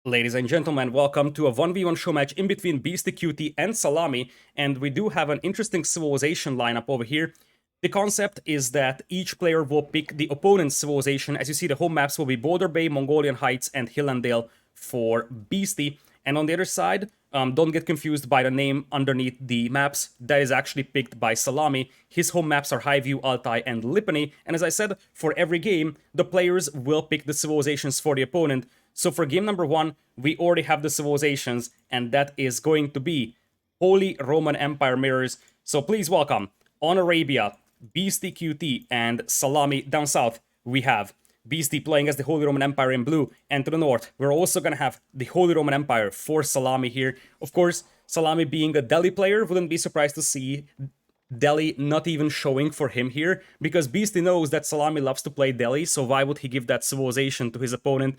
Ladies and gentlemen, welcome to a 1v1 show match in between Beastyqt and Szalami, and we do have an interesting civilization lineup over here. The concept is that each player will pick the opponent's civilization. As you see, the home maps will be Boulder Bay, Mongolian Heights, and Hillandale for Beasty. And on the other side, don't get confused by the name underneath the maps. That is actually picked by Szalami. His home maps are Highview, Altai, and Lipany. And as I said, for every game, the players will pick the civilizations for the opponent. So for game number one, we already have the civilizations, and that is going to be Holy Roman Empire mirrors. So please welcome, on Arabia, Beastyqt and Szalami. Down south, we have Beasty playing as the Holy Roman Empire in blue, and to the north, we're also gonna have the Holy Roman Empire for Szalami here. Of course, Szalami being a Delhi player, wouldn't be surprised to see Delhi not even showing for him here, because Beasty knows that Szalami loves to play Delhi, so why would he give that civilization to his opponent?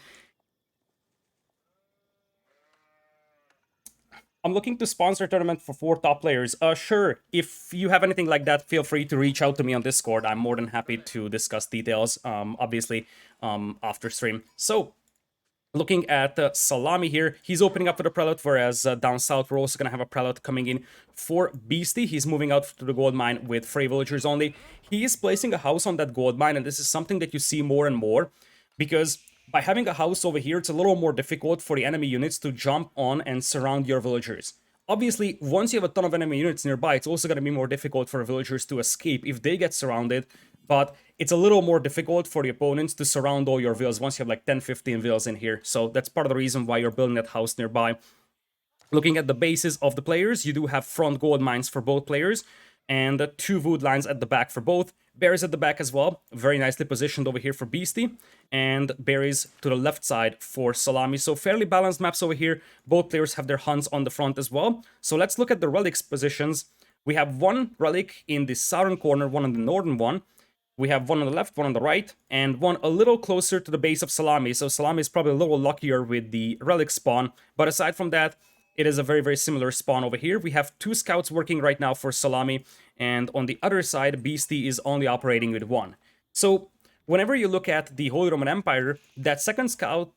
I'm looking to sponsor a tournament for 4 top players. Sure, if you have anything like that, feel free to reach out to me on Discord. I'm more than happy to discuss details, obviously, after stream. So, looking at Szalami here, he's opening up for the Prelate, whereas down south, we're also going to have a Prelate coming in for Beasty. He's moving out to the gold mine with Frey villagers only. He is placing a house on that gold mine, and this is something that you see more and more, because by having a house over here, it's a little more difficult for the enemy units to jump on and surround your villagers. Obviously, once you have a ton of enemy units nearby, it's also going to be more difficult for villagers to escape if they get surrounded, but it's a little more difficult for the opponents to surround all your villas once you have like 10-15 villas in here. So that's part of the reason why you're building that house nearby. Looking at the bases of the players, you do have front gold mines for both players, and 2 wood lines at the back for both. Berries at the back as well, very nicely positioned over here for Beasty, and berries to the left side for Szalami. So fairly balanced maps over here. Both players have their hunts on the front as well. So let's look at the relics positions. We have 1 relic in the southern corner, 1 on the northern one. We have 1 on the left, 1 on the right, and 1 a little closer to the base of Szalami. So Szalami is probably a little luckier with the relic spawn, but aside from that, it is a very, very similar spawn over here. We have 2 scouts working right now for Szalami, and on the other side, Beasty is only operating with 1. So whenever you look at the Holy Roman Empire, that second scout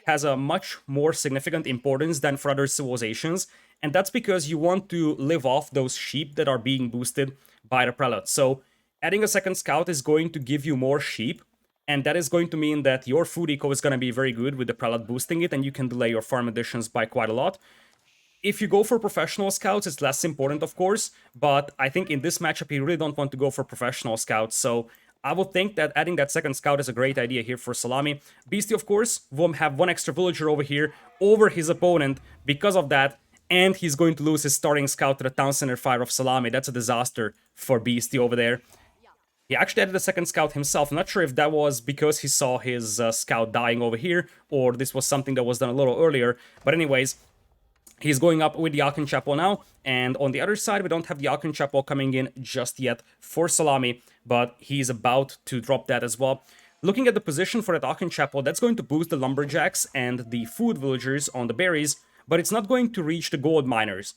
has a much more significant importance than for other civilizations, and that's because you want to live off those sheep that are being boosted by the prelate. So adding a second scout is going to give you more sheep, and that is going to mean that your food eco is going to be very good with the prelate boosting it, and you can delay your farm additions by quite a lot. If you go for professional scouts, it's less important, of course, but I think in this matchup, you really don't want to go for professional scouts, so I would think that adding that second scout is a great idea here for Szalami. Beasty, of course, will have 1 extra villager over here over his opponent because of that, and he's going to lose his starting scout to the town center fire of Szalami. That's a disaster for Beasty over there. He actually added a second scout himself. I'm not sure if that was because he saw his scout dying over here, or this was something that was done a little earlier. But anyways, he's going up with the Aachen Chapel now, and on the other side, we don't have the Aachen Chapel coming in just yet for Szalami, but he's about to drop that as well. Looking at the position for that Aachen Chapel, that's going to boost the lumberjacks and the food villagers on the berries, but it's not going to reach the gold miners.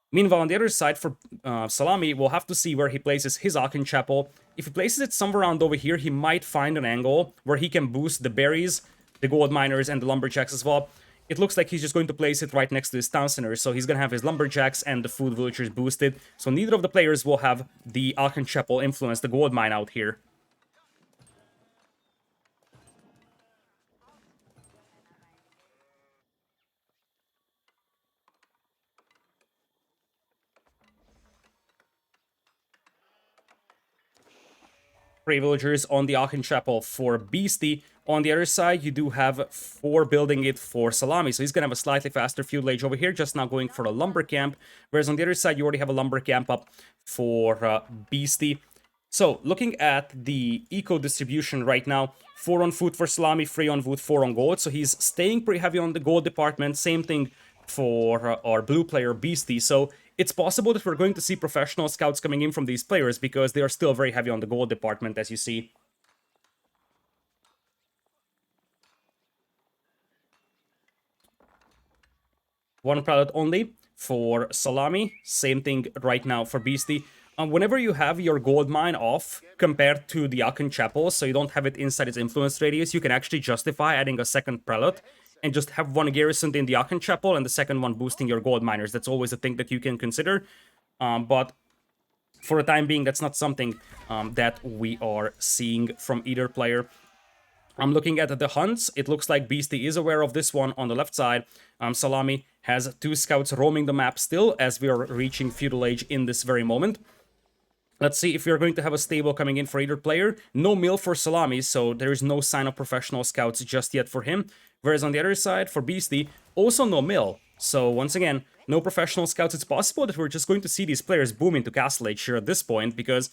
Meanwhile, on the other side, for Szalami, we'll have to see where he places his Aachen Chapel. If he places it somewhere around over here, he might find an angle where he can boost the berries, the gold miners, and the lumberjacks as well. It looks like he's just going to place it right next to his town center, so he's going to have his lumberjacks and the food villagers boosted. So neither of the players will have the Aachen Chapel influence the gold mine out here. Frey villagers on the Aachen Chapel for Beasty. On the other side, you do have 4 building it for Szalami, so he's going to have a slightly faster feudal age over here, just now going for a lumber camp, whereas on the other side, you already have a lumber camp up for Beasty. So, looking at the eco distribution right now, 4 on food for Szalami, 3 on wood, 4 on gold, so he's staying pretty heavy on the gold department, same thing for our blue player Beasty, so it's possible that we're going to see professional scouts coming in from these players because they are still very heavy on the gold department, as you see. One prelate only for Szalami, same thing right now for Beasty. Whenever you have your gold mine off compared to the Aachen Chapel, so you don't have it inside its influence radius, you can actually justify adding a second prelate and just have one garrisoned in the Aachen Chapel and the second one boosting your gold miners. That's always a thing that you can consider. But for the time being, that's not something that we are seeing from either player. I'm looking at the hunts. It looks like Beastyqt is aware of this one on the left side. Szalami has 2 scouts roaming the map still as we are reaching Feudal Age in this very moment. Let's see if we are going to have a stable coming in for either player. No mill for Szalami, so there is no sign of professional scouts just yet for him. Whereas on the other side, for Beastyqt, also no mill. So once again, no professional scouts. It's possible that we're just going to see these players boom into Castle Age here at this point, because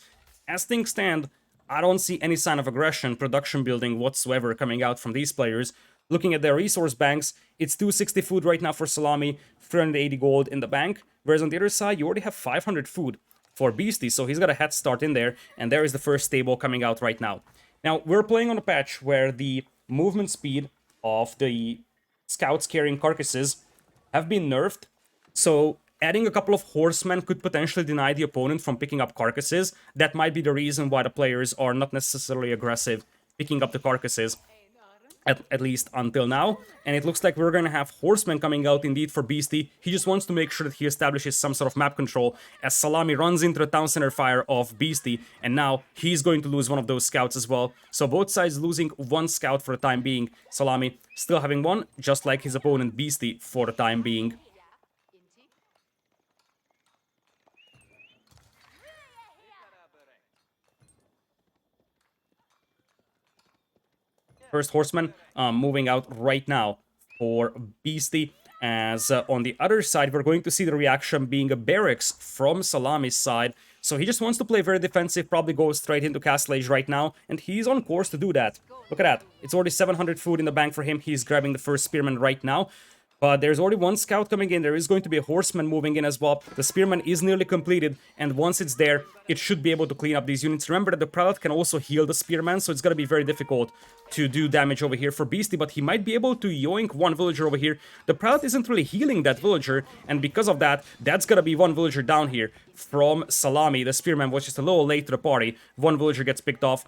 as things stand, I don't see any sign of aggression, production building whatsoever coming out from these players. Looking at their resource banks, it's 260 food right now for Szalami, 380 gold in the bank. Whereas on the other side, you already have 500 food for Beastyqt, so he's got a head start in there, and there is the first stable coming out right now. Now, we're playing on a patch where the movement speed of the scouts carrying carcasses have been nerfed, so adding a couple of horsemen could potentially deny the opponent from picking up carcasses. That might be the reason why the players are not necessarily aggressive picking up the carcasses, at least until now. And it looks like we're going to have horsemen coming out indeed for Beastyqt. He just wants to make sure that he establishes some sort of map control as Szalami runs into the town center fire of Beastyqt, and now he's going to lose one of those scouts as well. So both sides losing 1 scout for the time being. Szalami still having 1, just like his opponent Beastyqt for the time being. First horseman moving out right now for Beastyqt, as on the other side we're going to see the reaction being a barracks from Szalami's side. So he just wants to play very defensive, probably go straight into Castle Age right now, and he's on course to do that. Look at that, it's already 700 food in the bank for him. He's grabbing the first spearman right now. But there's already 1 scout coming in. There is going to be a horseman moving in as well. The spearman is nearly completed, and once it's there, it should be able to clean up these units. Remember that the prelate can also heal the spearman, so it's going to be very difficult to do damage over here for Beastyqt, but he might be able to yoink 1 villager over here. The prelate isn't really healing that villager, and because of that, that's going to be 1 villager down here from Szalami. The spearman was just a little late to the party. 1 villager gets picked off.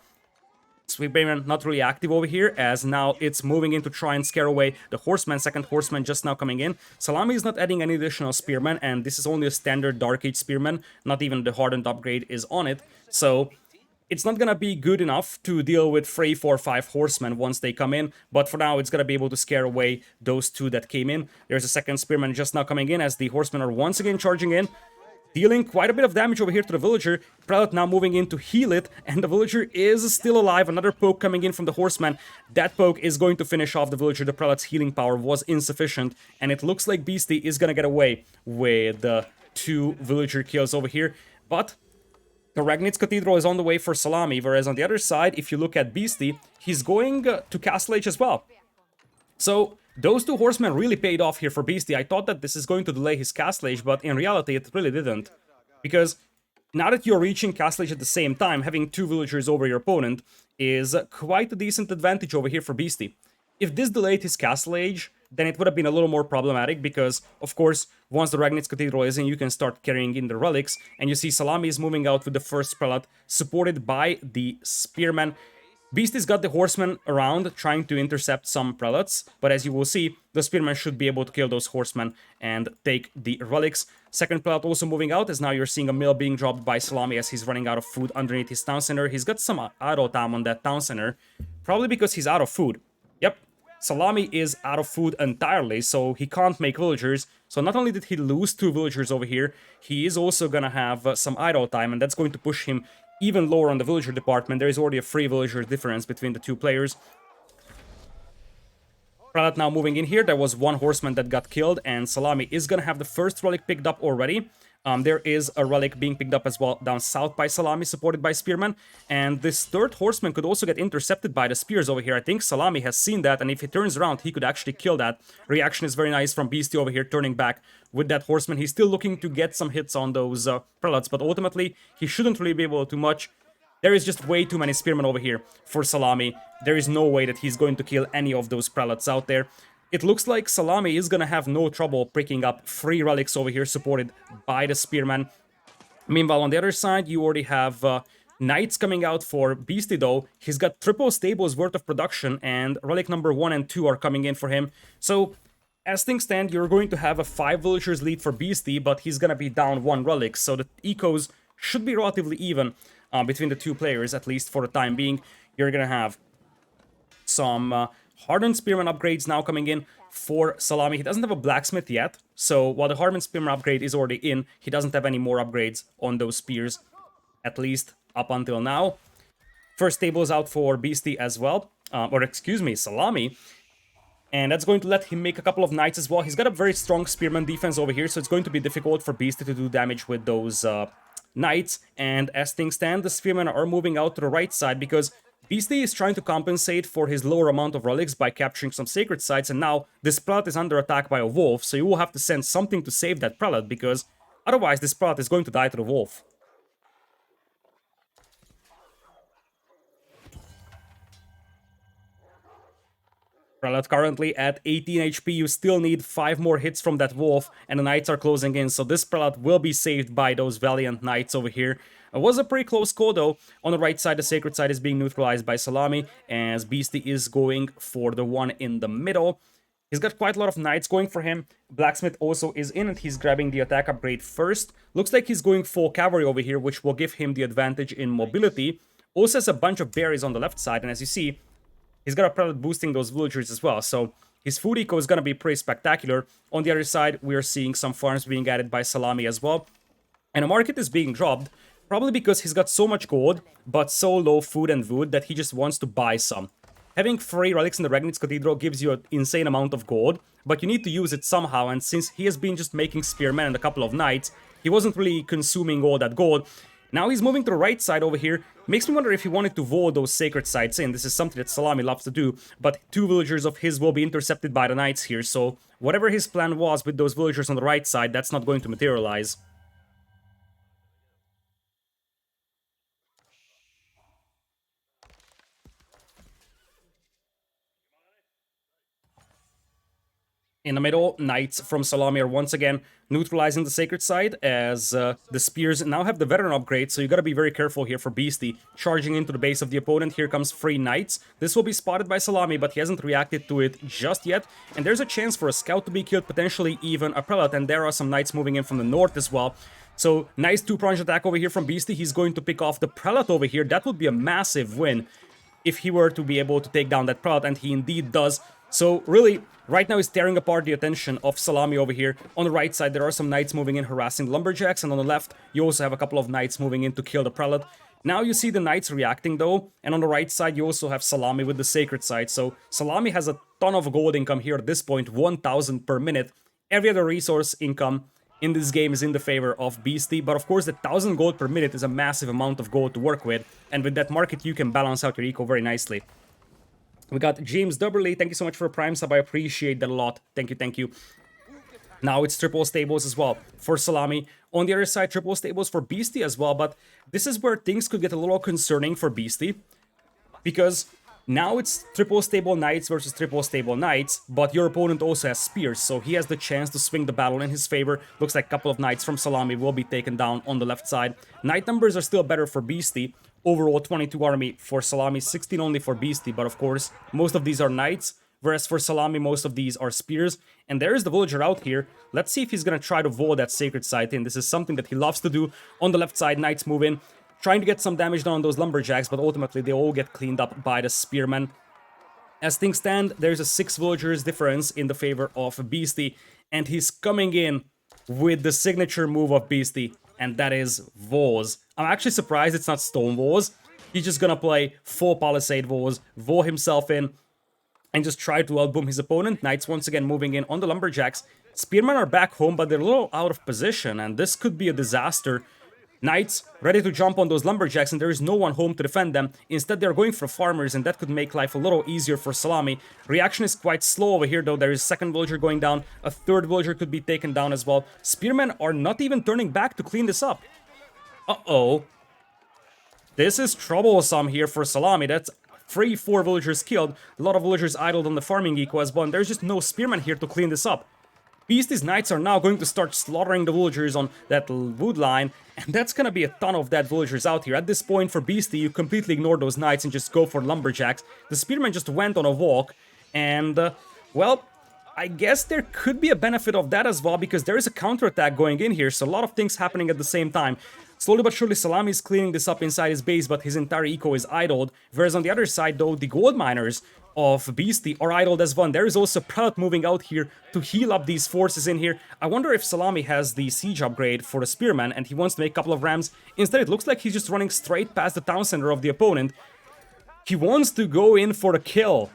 Spearman not really active over here, as now it's moving in to try and scare away the horseman. Second horseman just now coming in. Szalami is not adding any additional spearmen, and this is only a standard Dark Age spearman. Not even the hardened upgrade is on it, so it's not gonna be good enough to deal with 3, 4, 5 horsemen once they come in, but for now it's gonna be able to scare away those 2 that came in. There's a second spearman just now coming in as the horsemen are once again charging in, dealing quite a bit of damage over here to the villager. Prelate now moving in to heal it, and the villager is still alive. Another poke coming in from the horseman. That poke is going to finish off the villager. The prelate's healing power was insufficient, and it looks like Beastyqt is gonna get away with 2 villager kills over here. But the Ragnitz Cathedral is on the way for Szalami, whereas on the other side, if you look at Beastyqt, he's going to Castle Age as well. So those 2 horsemen really paid off here for Beastyqt. I thought that this is going to delay his Castle Age, but in reality it really didn't. Because now that you're reaching Castle Age at the same time, having 2 villagers over your opponent is quite a decent advantage over here for Beastyqt. If this delayed his Castle Age, then it would have been a little more problematic, because, of course, once the Ragnitz Cathedral is in, you can start carrying in the relics, and you see Szalami is moving out with the first prelate, supported by the spearman. Beastyqt's got the horsemen around, trying to intercept some prelates, but as you will see, the spearman should be able to kill those horsemen and take the relics. Second prelate also moving out, as now you're seeing a mill being dropped by Szalami as he's running out of food underneath his town center. He's got some auto time on that town center, probably because he's out of food. Yep, Szalami is out of food entirely, so he can't make villagers. So not only did he lose 2 villagers over here, he is also gonna have some idle time, and that's going to push him even lower on the villager department. There is already a 3 villager difference between the 2 players. Prelate now moving in here. There was 1 horseman that got killed, and Szalami is gonna have the first relic picked up already. There is a relic being picked up as well down south by Szalami, supported by spearmen. And this 3rd horseman could also get intercepted by the spears over here. I think Szalami has seen that, and if he turns around, he could actually kill that. Reaction is very nice from Beastyqt over here, turning back with that horseman. He's still looking to get some hits on those prelates, but ultimately, he shouldn't really be able to do much. There is just way too many spearmen over here for Szalami. There is no way that he's going to kill any of those prelates out there. It looks like Szalami is gonna have no trouble picking up 3 relics over here, supported by the spearman. Meanwhile, on the other side, you already have Knights coming out for Beasty though, he's got triple stables worth of production, and relic number 1 and 2 are coming in for him. So as things stand, you're going to have a 5 villagers lead for Beasty, but he's gonna be down 1 relic, so the ecos should be relatively even between the two players, at least for the time being. You're gonna have some Hardened Spearman upgrades now coming in for Szalami. He doesn't have a Blacksmith yet, so while the Hardened Spearman upgrade is already in, he doesn't have any more upgrades on those spears, at least up until now. First stable is out for Beasty as well, or excuse me, Szalami. And that's going to let him make a couple of knights as well. He's got a very strong spearman defense over here, so it's going to be difficult for Beasty to do damage with those knights. And as things stand, the spearmen are moving out to the right side because Beasty is trying to compensate for his lower amount of relics by capturing some sacred sites, and now this prelate is under attack by a wolf, so you will have to send something to save that prelate, because otherwise this prelate is going to die to the wolf. Prelate currently at 18 HP, you still need 5 more hits from that wolf, and the knights are closing in, so this prelate will be saved by those valiant knights over here. It was a pretty close call though. On the right side, the sacred side is being neutralized by Szalami, as Beasty is going for the one in the middle. He's got quite a lot of knights going for him. Blacksmith also is in it. He's grabbing the attack upgrade first. Looks like he's going full cavalry over here, which will give him the advantage in mobility. Also has a bunch of berries on the left side, and as you see, he's got a prelate boosting those villagers as well, so his food eco is going to be pretty spectacular. On the other side, we are seeing some farms being added by Szalami as well. And a market is being dropped, probably because he's got so much gold, but so low food and wood that he just wants to buy some. Having 3 relics in the Regnitz Cathedral gives you an insane amount of gold, but you need to use it somehow, and since he has been just making spearmen and a couple of knights, he wasn't really consuming all that gold. Now he's moving to the right side over here. Makes me wonder if he wanted to vote those sacred sites in. This is something that Szalami loves to do, but 2 villagers of his will be intercepted by the knights here, so whatever his plan was with those villagers on the right side, that's not going to materialize. In the middle, knights from Szalami are once again neutralizing the sacred side, as the spears now have the veteran upgrade, so you gotta be very careful here for Beasty. Charging into the base of the opponent, here comes 3 knights. This will be spotted by Szalami, but he hasn't reacted to it just yet, and there's a chance for a scout to be killed, potentially even a prelate, and there are some knights moving in from the north as well. So, nice 2-pronged attack over here from Beasty. He's going to pick off the prelate over here. That would be a massive win if he were to be able to take down that prelate, and he indeed does. So really, right now he's tearing apart the attention of Szalami over here. On the right side, there are some knights moving in, harassing the lumberjacks, and on the left, you also have a couple of knights moving in to kill the prelate. Now you see the knights reacting though, and on the right side, you also have Szalami with the sacred side. So Szalami has a ton of gold income here at this point, 1,000 per minute. Every other resource income in this game is in the favor of Beasty, but of course the 1,000 gold per minute is a massive amount of gold to work with, and with that market you can balance out your eco very nicely. We got James Dubberley, thank you so much for a Prime sub, I appreciate that a lot. Thank you, thank you. Now it's triple stables as well for Szalami. On the other side, triple stables for Beasty as well, but this is where things could get a little concerning for Beasty, because now it's triple stable knights versus triple stable knights, but your opponent also has spears, so he has the chance to swing the battle in his favor. Looks like a couple of knights from Szalami will be taken down on the left side. Knight numbers are still better for Beasty. Overall, 22 army for Szalami, 16 only for Beasty, but of course, most of these are knights, whereas for Szalami, most of these are spears. And there is the villager out here. Let's see if he's gonna try to vote that sacred site in. This is something that he loves to do. On the left side, knights move in, trying to get some damage done on those lumberjacks, but ultimately they all get cleaned up by the spearmen. As things stand, there's a 6 villagers difference in the favor of Beasty, and he's coming in with the signature move of Beasty, and that is Walls. I'm actually surprised it's not Stone Walls. He's just gonna play 4 Palisade Walls, Wall himself in, and just try to outboom his opponent. Knights once again moving in on the lumberjacks. Spearmen are back home, but they're a little out of position, and this could be a disaster. Knights ready to jump on those lumberjacks, and there is no one home to defend them. Instead, they're going for farmers, and that could make life a little easier for Szalami. Reaction is quite slow over here, though. There is a second villager going down. A third villager could be taken down as well. Spearmen are not even turning back to clean this up. Uh-oh. This is troublesome here for Szalami. That's 3-4 villagers killed. A lot of villagers idled on the farming eco as well, and there's just no spearmen here to clean this up. Beasty's knights are now going to start slaughtering the villagers on that wood line, and that's gonna be a ton of dead villagers out here. At this point, for Beasty, you completely ignore those knights and just go for lumberjacks. The spearman just went on a walk, and, well, I guess there could be a benefit of that as well, because there is a counterattack going in here, so a lot of things happening at the same time. Slowly but surely, Szalami is cleaning this up inside his base, but his entire eco is idled. Whereas on the other side, though, the gold miners of Beasty are idled as well. There is also Prout moving out here to heal up these forces in here. I wonder if Szalami has the siege upgrade for the spearman and he wants to make a couple of rams. Instead, it looks like he's just running straight past the town center of the opponent. He wants to go in for the kill.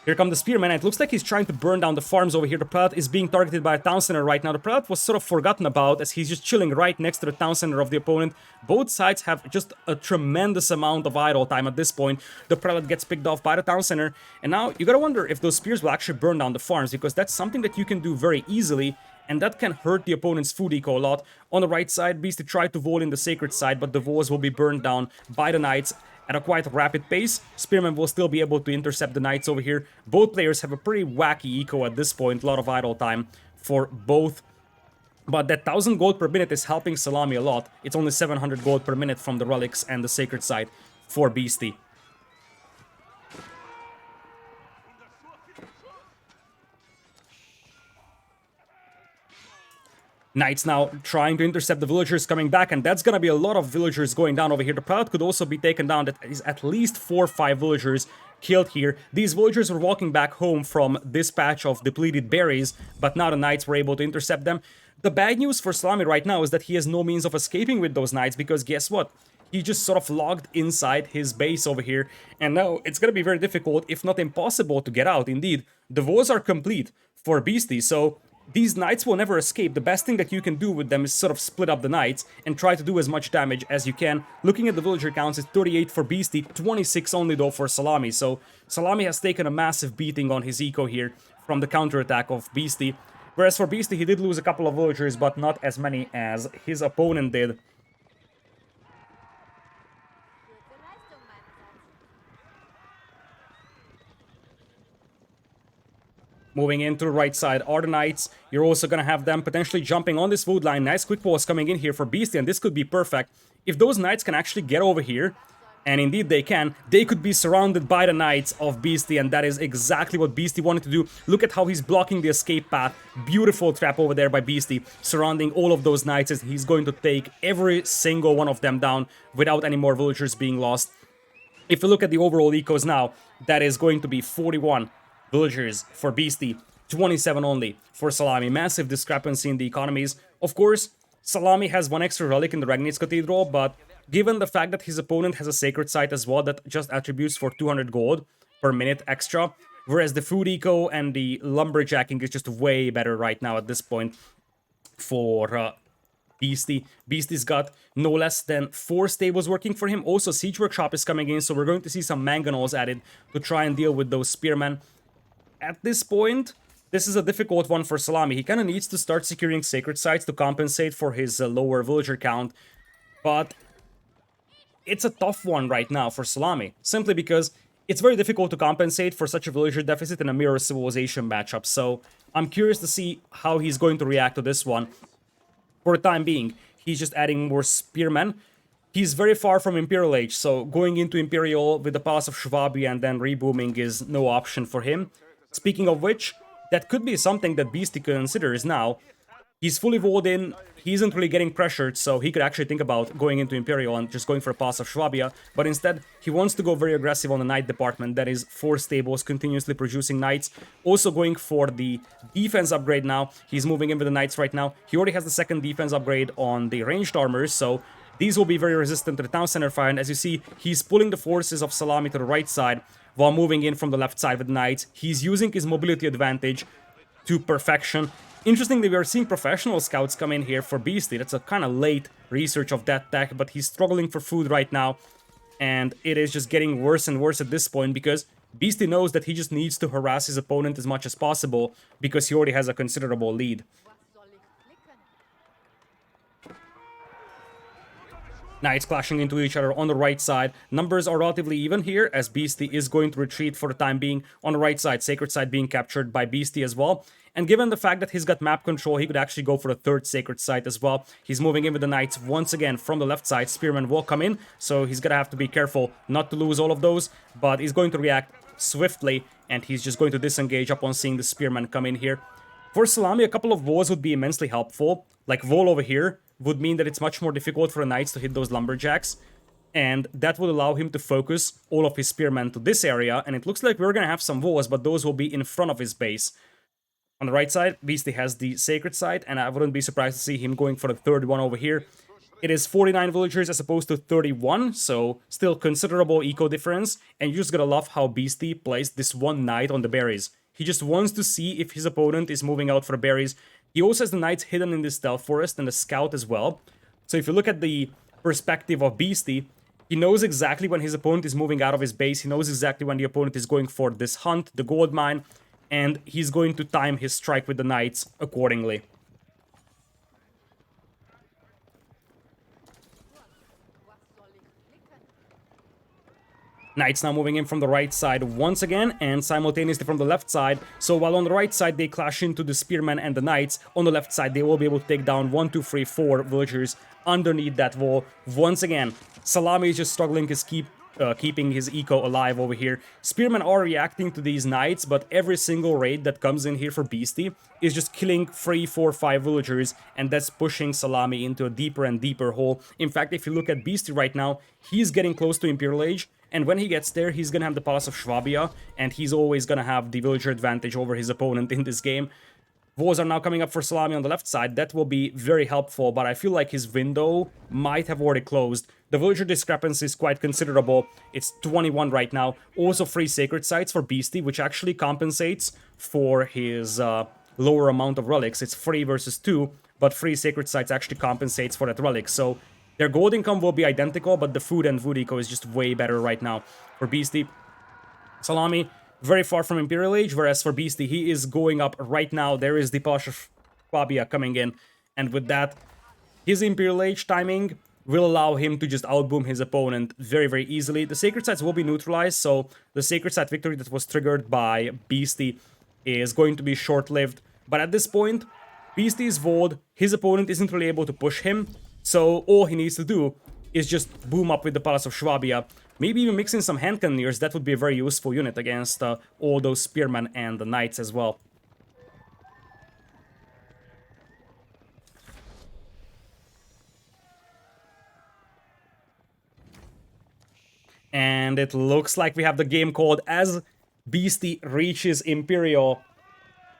Here come the spearmen, and it looks like he's trying to burn down the farms over here. The Prelate is being targeted by a town center right now. The Prelate was sort of forgotten about as he's just chilling right next to the town center of the opponent. Both sides have just a tremendous amount of idle time at this point. The Prelate gets picked off by the town center, and now you gotta wonder if those spears will actually burn down the farms, because that's something that you can do very easily, and that can hurt the opponent's food eco a lot. On the right side, Beasty tried to wall in the sacred side, but the walls will be burned down by the knights at a quite rapid pace. Spearman will still be able to intercept the knights over here. Both players have a pretty wacky eco at this point, a lot of idle time for both. But that 1000 gold per minute is helping Szalami a lot. It's only 700 gold per minute from the relics and the sacred side for Beasty. Knights now trying to intercept the villagers coming back, and that's gonna be a lot of villagers going down over here. The Prelate could also be taken down. That is at least 4 or 5 villagers killed here. These villagers were walking back home from this patch of depleted berries, but now the knights were able to intercept them. The bad news for Szalami right now is that he has no means of escaping with those knights, because guess what? He just sort of logged inside his base over here, and now it's gonna be very difficult, if not impossible, to get out. Indeed, the walls are complete for Beasty, so these knights will never escape. The best thing that you can do with them is sort of split up the knights and try to do as much damage as you can. Looking at the villager counts, it's 38 for Beasty, 26 only though for Szalami. So Szalami has taken a massive beating on his eco here from the counterattack of Beasty. Whereas for Beasty, he did lose a couple of villagers, but not as many as his opponent did. Moving into the right side are the knights. You're also going to have them potentially jumping on this wood line. Nice quick pause coming in here for Beasty, and this could be perfect. If those knights can actually get over here, and indeed they can, they could be surrounded by the knights of Beasty, and that is exactly what Beasty wanted to do. Look at how he's blocking the escape path. Beautiful trap over there by Beasty, surrounding all of those knights, as he's going to take every single one of them down without any more villagers being lost. If you look at the overall ecos now, that is going to be 41 villagers for Beasty, 27 only for Szalami. Massive discrepancy in the economies. Of course, Szalami has one extra relic in the Regnitz Cathedral, but given the fact that his opponent has a sacred site as well that just attributes for 200 gold per minute extra, whereas the food eco and the lumberjacking is just way better right now at this point for Beasty. Beasty's got no less than 4 stables working for him. Also, Siege Workshop is coming in, so we're going to see some mangonels added to try and deal with those spearmen. At this point, this is a difficult one for Szalami. He kind of needs to start securing sacred sites to compensate for his lower villager count, but it's a tough one right now for Szalami, simply because it's very difficult to compensate for such a villager deficit in a Mirror Civilization matchup, so I'm curious to see how he's going to react to this one. For the time being, he's just adding more spearmen. He's very far from Imperial Age, so going into Imperial with the Palace of Swabia and then rebooming is no option for him. Speaking of which, that could be something that Beasty considers now. He's fully walled in, he isn't really getting pressured, so he could actually think about going into Imperial and just going for a Pass of Swabia, but instead, he wants to go very aggressive on the Knight department, that is 4 stables continuously producing Knights. Also going for the defense upgrade now, he's moving in with the Knights right now. He already has the second defense upgrade on the ranged armors, so these will be very resistant to the town center fire, and as you see, he's pulling the forces of Szalami to the right side, while moving in from the left side with Knights. He's using his mobility advantage to perfection. Interestingly, we are seeing professional scouts come in here for Beasty. That's a kind of late research of that tech, but he's struggling for food right now. And it is just getting worse and worse at this point, because Beasty knows that he just needs to harass his opponent as much as possible, because he already has a considerable lead. Knights clashing into each other on the right side. Numbers are relatively even here, as Beasty is going to retreat for the time being on the right side. Sacred side being captured by Beasty as well. And given the fact that he's got map control, he could actually go for the third sacred site as well. He's moving in with the knights once again from the left side. Spearmen will come in, so he's gonna have to be careful not to lose all of those. But he's going to react swiftly, and he's just going to disengage upon seeing the spearmen come in here. For Szalami, a couple of walls would be immensely helpful. Like wall over here would mean that it's much more difficult for the knights to hit those lumberjacks. And that would allow him to focus all of his spearmen to this area. And it looks like we're going to have some walls, but those will be in front of his base. On the right side, Beasty has the sacred site, and I wouldn't be surprised to see him going for the third one over here. It is 49 villagers as opposed to 31, so still considerable eco difference. And you just gotta love how Beasty placed this one knight on the berries. He just wants to see if his opponent is moving out for the berries. He also has the knights hidden in the stealth forest and the scout as well. So if you look at the perspective of Beasty, he knows exactly when his opponent is moving out of his base. He knows exactly when the opponent is going for this hunt, the gold mine, and he's going to time his strike with the knights accordingly. Knights now moving in from the right side once again, and simultaneously from the left side. So while on the right side they clash into the spearmen and the knights, on the left side they will be able to take down 1, 2, 3, 4 villagers underneath that wall. Once again, Szalami is just struggling to keeping his eco alive over here. Spearmen are reacting to these knights, but every single raid that comes in here for Beasty is just killing 3, 4, 5 villagers, and that's pushing Szalami into a deeper and deeper hole. In fact, if you look at Beasty right now, he's getting close to Imperial Age, and when he gets there, he's gonna have the Palace of Swabia, and he's always gonna have the villager advantage over his opponent in this game. Walls are now coming up for Szalami on the left side. That will be very helpful, but I feel like his window might have already closed. The villager discrepancy is quite considerable. It's 21 right now. Also 3 sacred sites for Beasty, which actually compensates for his lower amount of relics. It's 3 versus 2, but 3 sacred sites actually compensates for that relic. So their gold income will be identical, but the food and food eco is just way better right now for Beasty. Szalami, very far from Imperial Age, whereas for Beasty, he is going up right now. There is the Palace of Fabia coming in, and with that, his Imperial Age timing will allow him to just outboom his opponent very, very easily. The Sacred Sites will be neutralized, so the Sacred Site victory that was triggered by Beasty is going to be short-lived. But at this point, Beasty is walled, his opponent isn't really able to push him, so all he needs to do is just boom up with the Palace of Swabia. Maybe even mixing some hand cannoneers, that would be a very useful unit against all those spearmen and the knights as well. And it looks like we have the game called as Beasty reaches Imperial.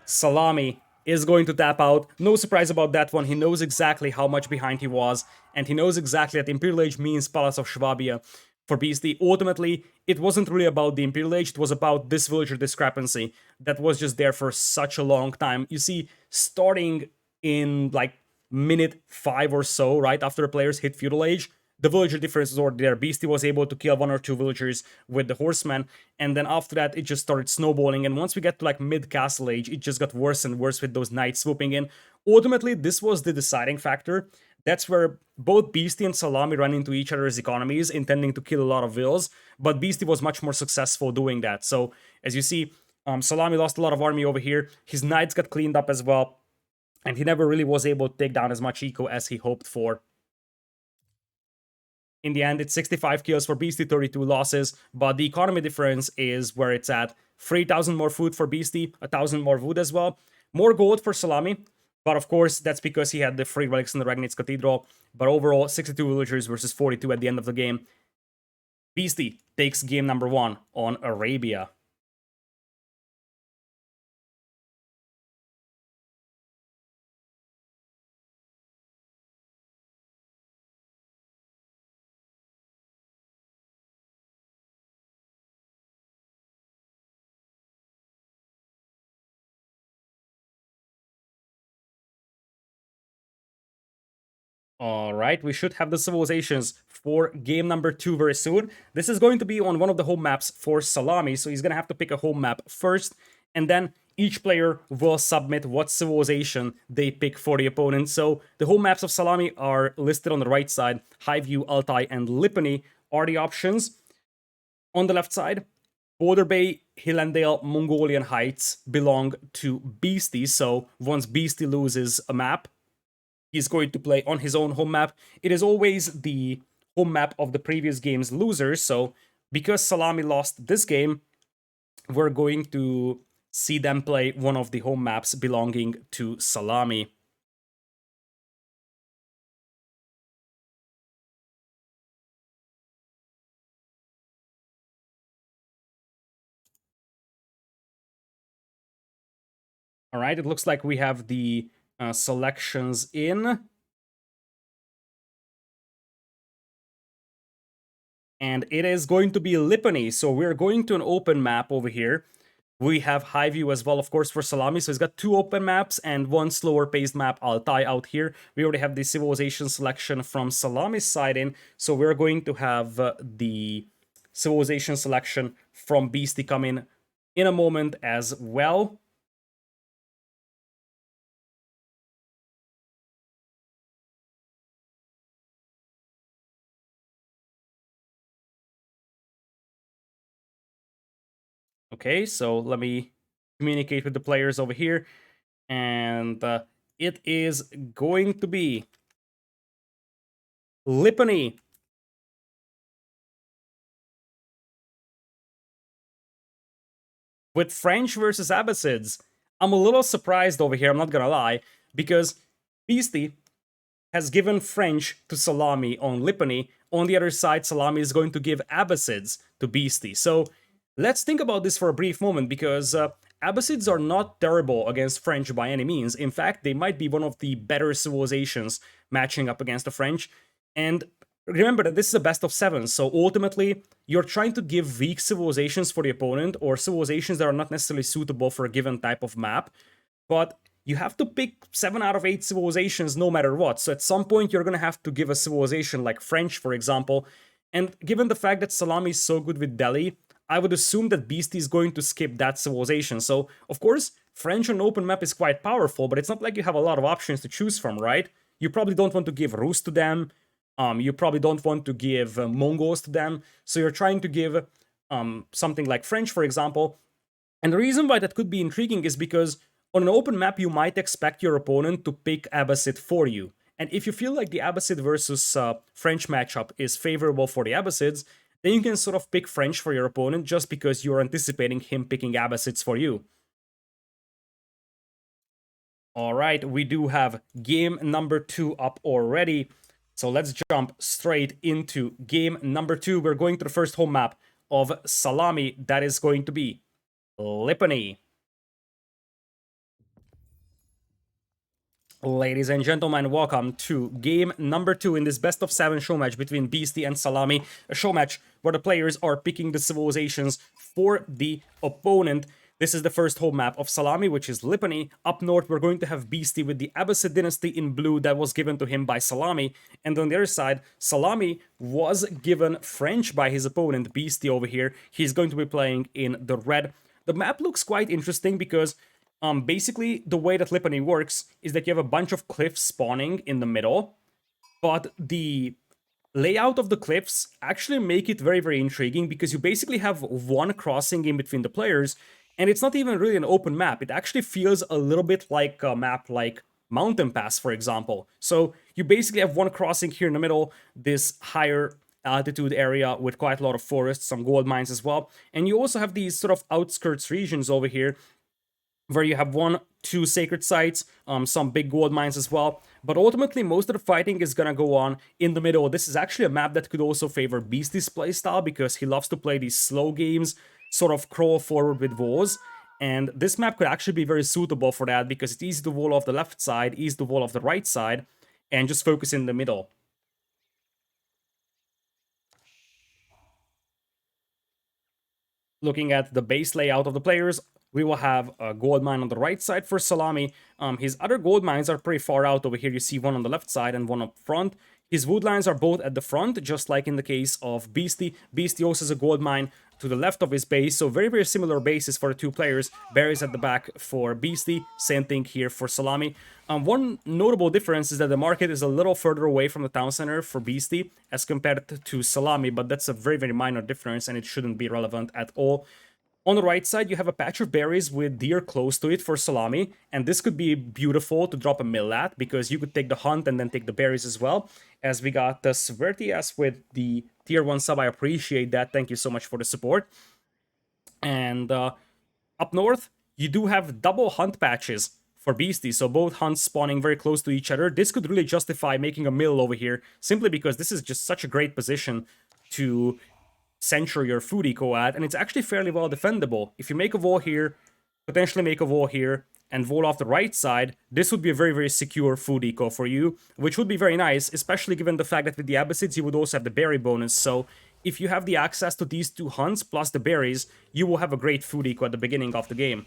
Szalami is going to tap out. No surprise about that one. He knows exactly how much behind he was, and he knows exactly that Imperial Age means Palace of Swabia. For Beasty, ultimately, it wasn't really about the Imperial Age, it was about this villager discrepancy that was just there for such a long time. You see, starting in like minute 5 or so, right after the players hit Feudal Age, the villager difference was already there. Beasty was able to kill 1 or 2 villagers with the horsemen, and then after that it just started snowballing, and once we get to like mid-castle age, it just got worse and worse with those knights swooping in. Ultimately, this was the deciding factor. That's where both Beasty and Szalami ran into each other's economies, intending to kill a lot of vills, but Beasty was much more successful doing that. So, as you see, Szalami lost a lot of army over here, his knights got cleaned up as well, and he never really was able to take down as much eco as he hoped for. In the end, it's 65 kills for Beasty, 32 losses, but the economy difference is where it's at. 3,000 more food for Beasty, 1,000 more wood as well. More gold for Szalami, but of course, that's because he had the free relics in the Ragnate's Cathedral. But overall, 62 villagers versus 42 at the end of the game. Beasty takes game number 1 on Arabia. Alright, we should have the civilizations for game number 2 very soon. This is going to be on one of the home maps for Szalami, so he's gonna have to pick a home map first, and then each player will submit what civilization they pick for the opponent. So the home maps of Szalami are listed on the right side. Highview, Altai, and Lipany are the options. On the left side, Border Bay, Hillandale, Mongolian Heights belong to Beasty. So once Beasty loses a map, he's going to play on his own home map. It is always the home map of the previous game's losers. So because Szalami lost this game, we're going to see them play one of the home maps belonging to Szalami. All right, it looks like we have the selections in. And it is going to be Lipany. So we're going to an open map over here. We have Highview as well, of course, for Szalami. So he's got 2 open maps and 1 slower paced map, Altai, out here. We already have the civilization selection from Szalami's side in. So we're going to have the civilization selection from Beastyqt come in a moment as well. Okay, so let me communicate with the players over here. And it is going to be Lipany. With French versus Abbasids. I'm a little surprised over here, I'm not gonna lie, because Beasty has given French to Szalami on Lipany. On the other side, Szalami is going to give Abbasids to Beasty. So let's think about this for a brief moment, because Abbasids are not terrible against French by any means. In fact, they might be one of the better civilizations matching up against the French. And remember that this is a best of 7, so ultimately, you're trying to give weak civilizations for the opponent, or civilizations that are not necessarily suitable for a given type of map, but you have to pick 7 out of 8 civilizations no matter what. So at some point, you're going to have to give a civilization like French, for example, and given the fact that Szalami is so good with Delhi, I would assume that Beasty is going to skip that civilization. So, of course, French on open map is quite powerful, but it's not like you have a lot of options to choose from, right? You probably don't want to give Rus to them. You probably don't want to give Mongols to them. So you're trying to give something like French, for example. And the reason why that could be intriguing is because on an open map, you might expect your opponent to pick Abbasid for you. And if you feel like the Abbasid versus French matchup is favorable for the Abbasids, then you can sort of pick French for your opponent just because you're anticipating him picking Abbasids for you. All right, we do have game number 2 up already. So let's jump straight into game number 2. We're going to the first home map of Szalami. That is going to be Lipany. Ladies and gentlemen, welcome to game number 2 in this best of 7 show match between Beastyqt and Szalami. A show match where the players are picking the civilizations for the opponent. This is the first home map of Szalami, which is Lipany. Up north, we're going to have Beastyqt with the Abbasid dynasty in blue that was given to him by Szalami. And on the other side, Szalami was given French by his opponent, Beastyqt over here. He's going to be playing in the red. The map looks quite interesting because basically, the way that Lipany works is that you have a bunch of cliffs spawning in the middle, but the layout of the cliffs actually make it very, very intriguing because you basically have one crossing in between the players, and it's not even really an open map. It actually feels a little bit like a map like Mountain Pass, for example. So you basically have one crossing here in the middle, this higher altitude area with quite a lot of forests, some gold mines as well, and you also have these sort of outskirts regions over here where you have 1-2 sacred sites, some big gold mines as well. But ultimately, most of the fighting is gonna go on in the middle. This is actually a map that could also favor Beasty's playstyle because he loves to play these slow games, sort of crawl forward with walls. And this map could actually be very suitable for that because it's easy to wall off the left side, easy to wall off the right side, and just focus in the middle. Looking at the base layout of the players, we will have a gold mine on the right side for Szalami. His other gold mines are pretty far out over here. You see one on the left side and one up front. His wood lines are both at the front, just like in the case of Beastyqt. Beastyqt also has a gold mine to the left of his base, so very, very similar bases for the two players. Berries at the back for Beasty, same thing here for Szalami. One notable difference is that the market is a little further away from the town center for Beasty as compared to Szalami, but that's a very, very minor difference and it shouldn't be relevant at all. On the right side, you have a patch of berries with deer close to it for Szalami, and this could be beautiful to drop a mill at, because you could take the hunt and then take the berries as well, as we got the Svertias with the tier 1 sub. I appreciate that, thank you so much for the support. And up north, you do have double hunt patches for Beastie, so both hunts spawning very close to each other. This could really justify making a mill over here, simply because this is just such a great position to center your food eco at, and it's actually fairly well defendable. If you make a wall here, potentially make a wall here, and wall off the right side, this would be a very, very secure food eco for you, which would be very nice, especially given the fact that with the Abyssids you would also have the berry bonus, so if you have the access to these two hunts plus the berries, you will have a great food eco at the beginning of the game.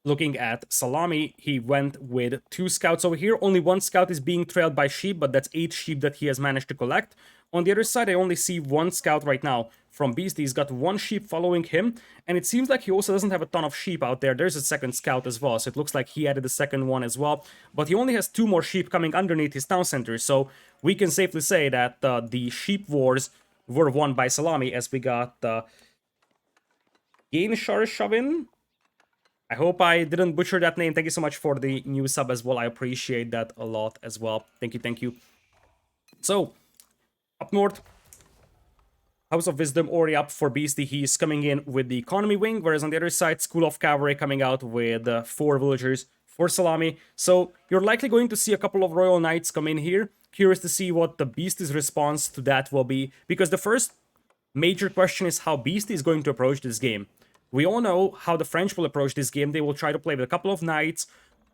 Looking at Szalami, he went with 2 scouts over here. Only 1 scout is being trailed by sheep, but that's 8 sheep that he has managed to collect. On the other side, I only see 1 scout right now from Beast. He's got 1 sheep following him, and it seems like he also doesn't have a ton of sheep out there. There's a second scout as well, so it looks like he added a second one as well. But he only has 2 more sheep coming underneath his town center, so we can safely say that the sheep wars were won by Szalami, as we got Shovin. I hope I didn't butcher that name. Thank you so much for the new sub as well. I appreciate that a lot as well. Thank you, thank you. So, up north, House of Wisdom already up for Beastie. He's coming in with the economy wing, whereas on the other side, School of Cavalry coming out with 4 villagers for Szalami. So, you're likely going to see a couple of Royal Knights come in here. Curious to see what the Beastie's response to that will be, because the first major question is how Beastie is going to approach this game. We all know how the French will approach this game. They will try to play with a couple of knights,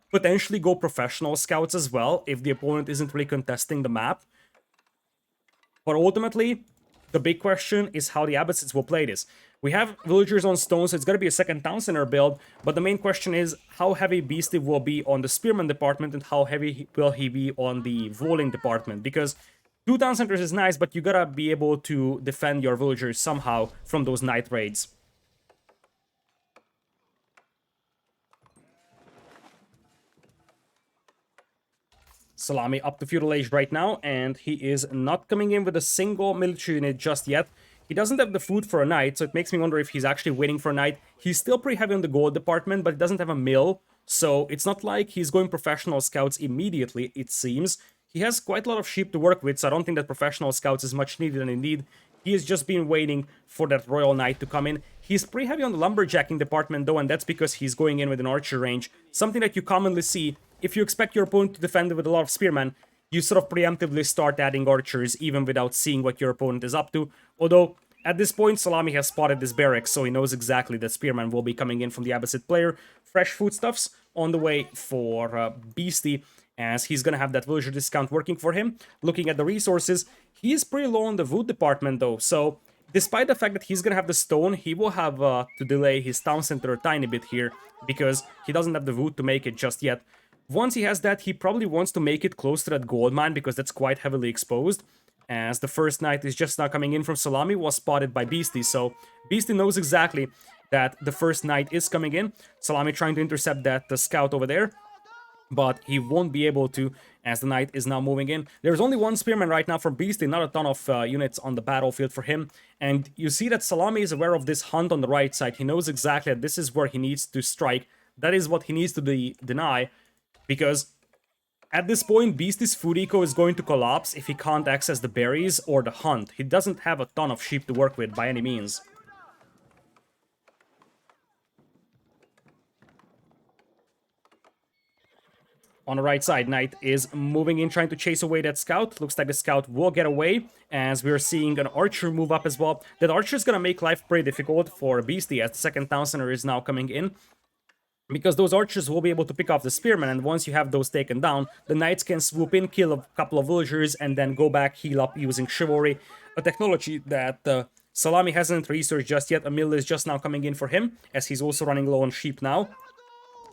potentially go professional scouts as well, if the opponent isn't really contesting the map. But ultimately, the big question is how the Abyssids will play this. We have villagers on stone, so it's going to be a second town center build, but the main question is how heavy Beastie will be on the Spearman department and how heavy will he be on the Voling department, because 2 town centers is nice, but you gotta be able to defend your villagers somehow from those knight raids. Szalami up to Feudal Age right now, and he is not coming in with a single military unit just yet. He doesn't have the food for a knight, so it makes me wonder if he's actually waiting for a knight. He's still pretty heavy on the gold department, but he doesn't have a mill, so it's not like he's going professional scouts immediately, it seems. He has quite a lot of sheep to work with, so I don't think that professional scouts is much needed, and indeed, he has just been waiting for that Royal Knight to come in. He's pretty heavy on the lumberjacking department though, and that's because he's going in with an archer range, something that you commonly see. If you expect your opponent to defend with a lot of spearmen, you sort of preemptively start adding archers even without seeing what your opponent is up to. Although, at this point, Szalami has spotted this barracks, so he knows exactly that spearmen will be coming in from the Abbasid player. Fresh foodstuffs on the way for Beastie, as he's gonna have that villager discount working for him. Looking at the resources, he is pretty low on the wood department though, so despite the fact that he's gonna have the stone, he will have to delay his town center a tiny bit here, because he doesn't have the wood to make it just yet. Once he has that, he probably wants to make it close to that gold mine, because that's quite heavily exposed, as the first knight is just now coming in from Szalami, was spotted by Beastie, so Beastie knows exactly that the first knight is coming in. Szalami trying to intercept that scout over there, but he won't be able to, as the knight is now moving in. There's only 1 spearman right now from Beastie, not a ton of units on the battlefield for him, and you see that Szalami is aware of this hunt on the right side. He knows exactly that this is where he needs to strike. That is what he needs to deny, because at this point, Beastie's food eco is going to collapse if he can't access the berries or the hunt. He doesn't have a ton of sheep to work with by any means. On the right side, Knight is moving in, trying to chase away that scout. Looks like the scout will get away, as we're seeing an archer move up as well. That archer is gonna make life pretty difficult for Beastie, as the second town center is now coming in, because those archers will be able to pick off the spearmen, and once you have those taken down, the knights can swoop in, kill a couple of villagers, and then go back, heal up using chivalry, a technology that Szalami hasn't researched just yet. A mill is just now coming in for him, as he's also running low on sheep now.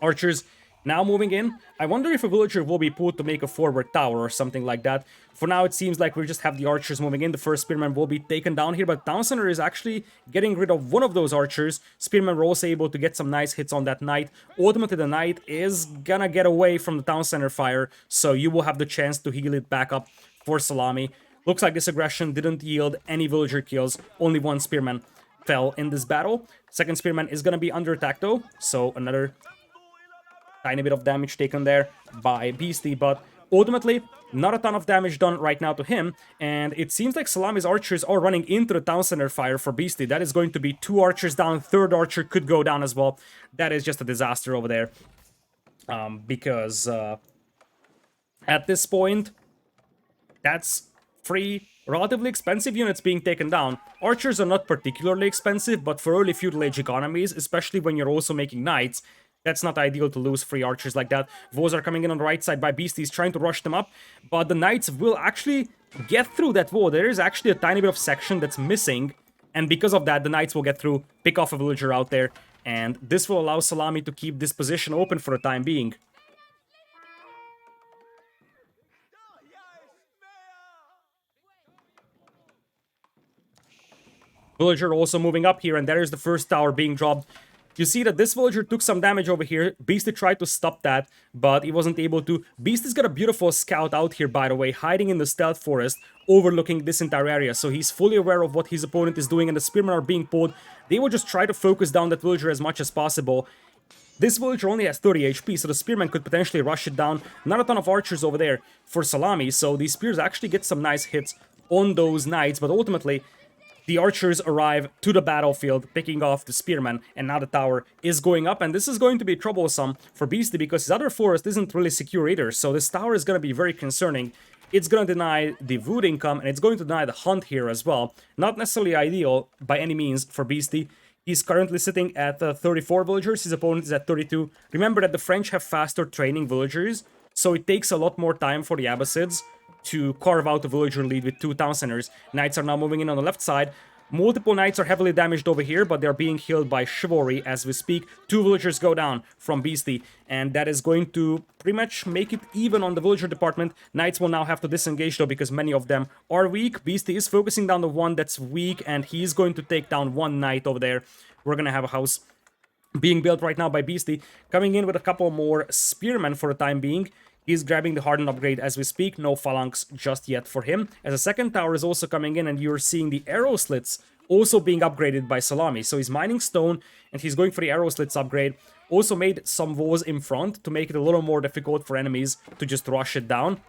Archers Now moving in, I wonder if a villager will be pulled to make a forward tower or something like that. For now, it seems like we just have the archers moving in. The first spearman will be taken down here, but Town Center is actually getting rid of one of those archers. Spearmen were also able to get some nice hits on that knight. Ultimately, the knight is gonna get away from the Town Center fire, so you will have the chance to heal it back up for Szalami. Looks like this aggression didn't yield any villager kills. Only one spearman fell in this battle. Second spearman is gonna be under attack though, so another tiny bit of damage taken there by Beasty, but ultimately not a ton of damage done right now to him, and it seems like Szalami's archers are running into the Town Center fire for Beasty. That is going to be 2 archers down, third archer could go down as well. That is just a disaster over there, because at this point, that's 3 relatively expensive units being taken down. Archers are not particularly expensive, but for early feudal age economies, especially when you're also making knights, that's not ideal to lose 3 archers like that. Vows are coming in on the right side by Beasties, trying to rush them up, but the knights will actually get through that wall. There is actually a tiny bit of section that's missing, and because of that, the knights will get through, pick off a villager out there, and this will allow Szalami to keep this position open for the time being. Villager also moving up here, and there is the first tower being dropped. You see that this villager took some damage over here. Beastie tried to stop that, but he wasn't able to. Beastie's got a beautiful scout out here, by the way, hiding in the stealth forest, overlooking this entire area. So he's fully aware of what his opponent is doing, and the spearmen are being pulled. They will just try to focus down that villager as much as possible. This villager only has 30 HP, so the spearman could potentially rush it down. Not a ton of archers over there for Szalami, so these spears actually get some nice hits on those knights, but ultimately the archers arrive to the battlefield, picking off the spearmen, and now the tower is going up, and this is going to be troublesome for Beastie because his other forest isn't really secure either, so this tower is going to be very concerning. It's going to deny the wood income, and it's going to deny the hunt here as well. Not necessarily ideal by any means for Beastie. He's currently sitting at 34 villagers, his opponent is at 32. Remember that the French have faster training villagers, so it takes a lot more time for the Abbasids to carve out a villager lead with 2 town centers. Knights are now moving in on the left side. Multiple knights are heavily damaged over here, but they're being healed by Chivalry as we speak. 2 villagers go down from Beastie, and that is going to pretty much make it even on the villager department. Knights will now have to disengage though, because many of them are weak. Beastie is focusing down the one that's weak, and he's going to take down 1 knight over there. We're gonna have a house being built right now by Beastie, coming in with a couple more spearmen for the time being. He's grabbing the hardened upgrade as we speak. No phalanx just yet for him. As a second tower is also coming in, and you're seeing the arrow slits also being upgraded by Szalami. So he's mining stone, and he's going for the arrow slits upgrade. Also made some walls in front to make it a little more difficult for enemies to just rush it down.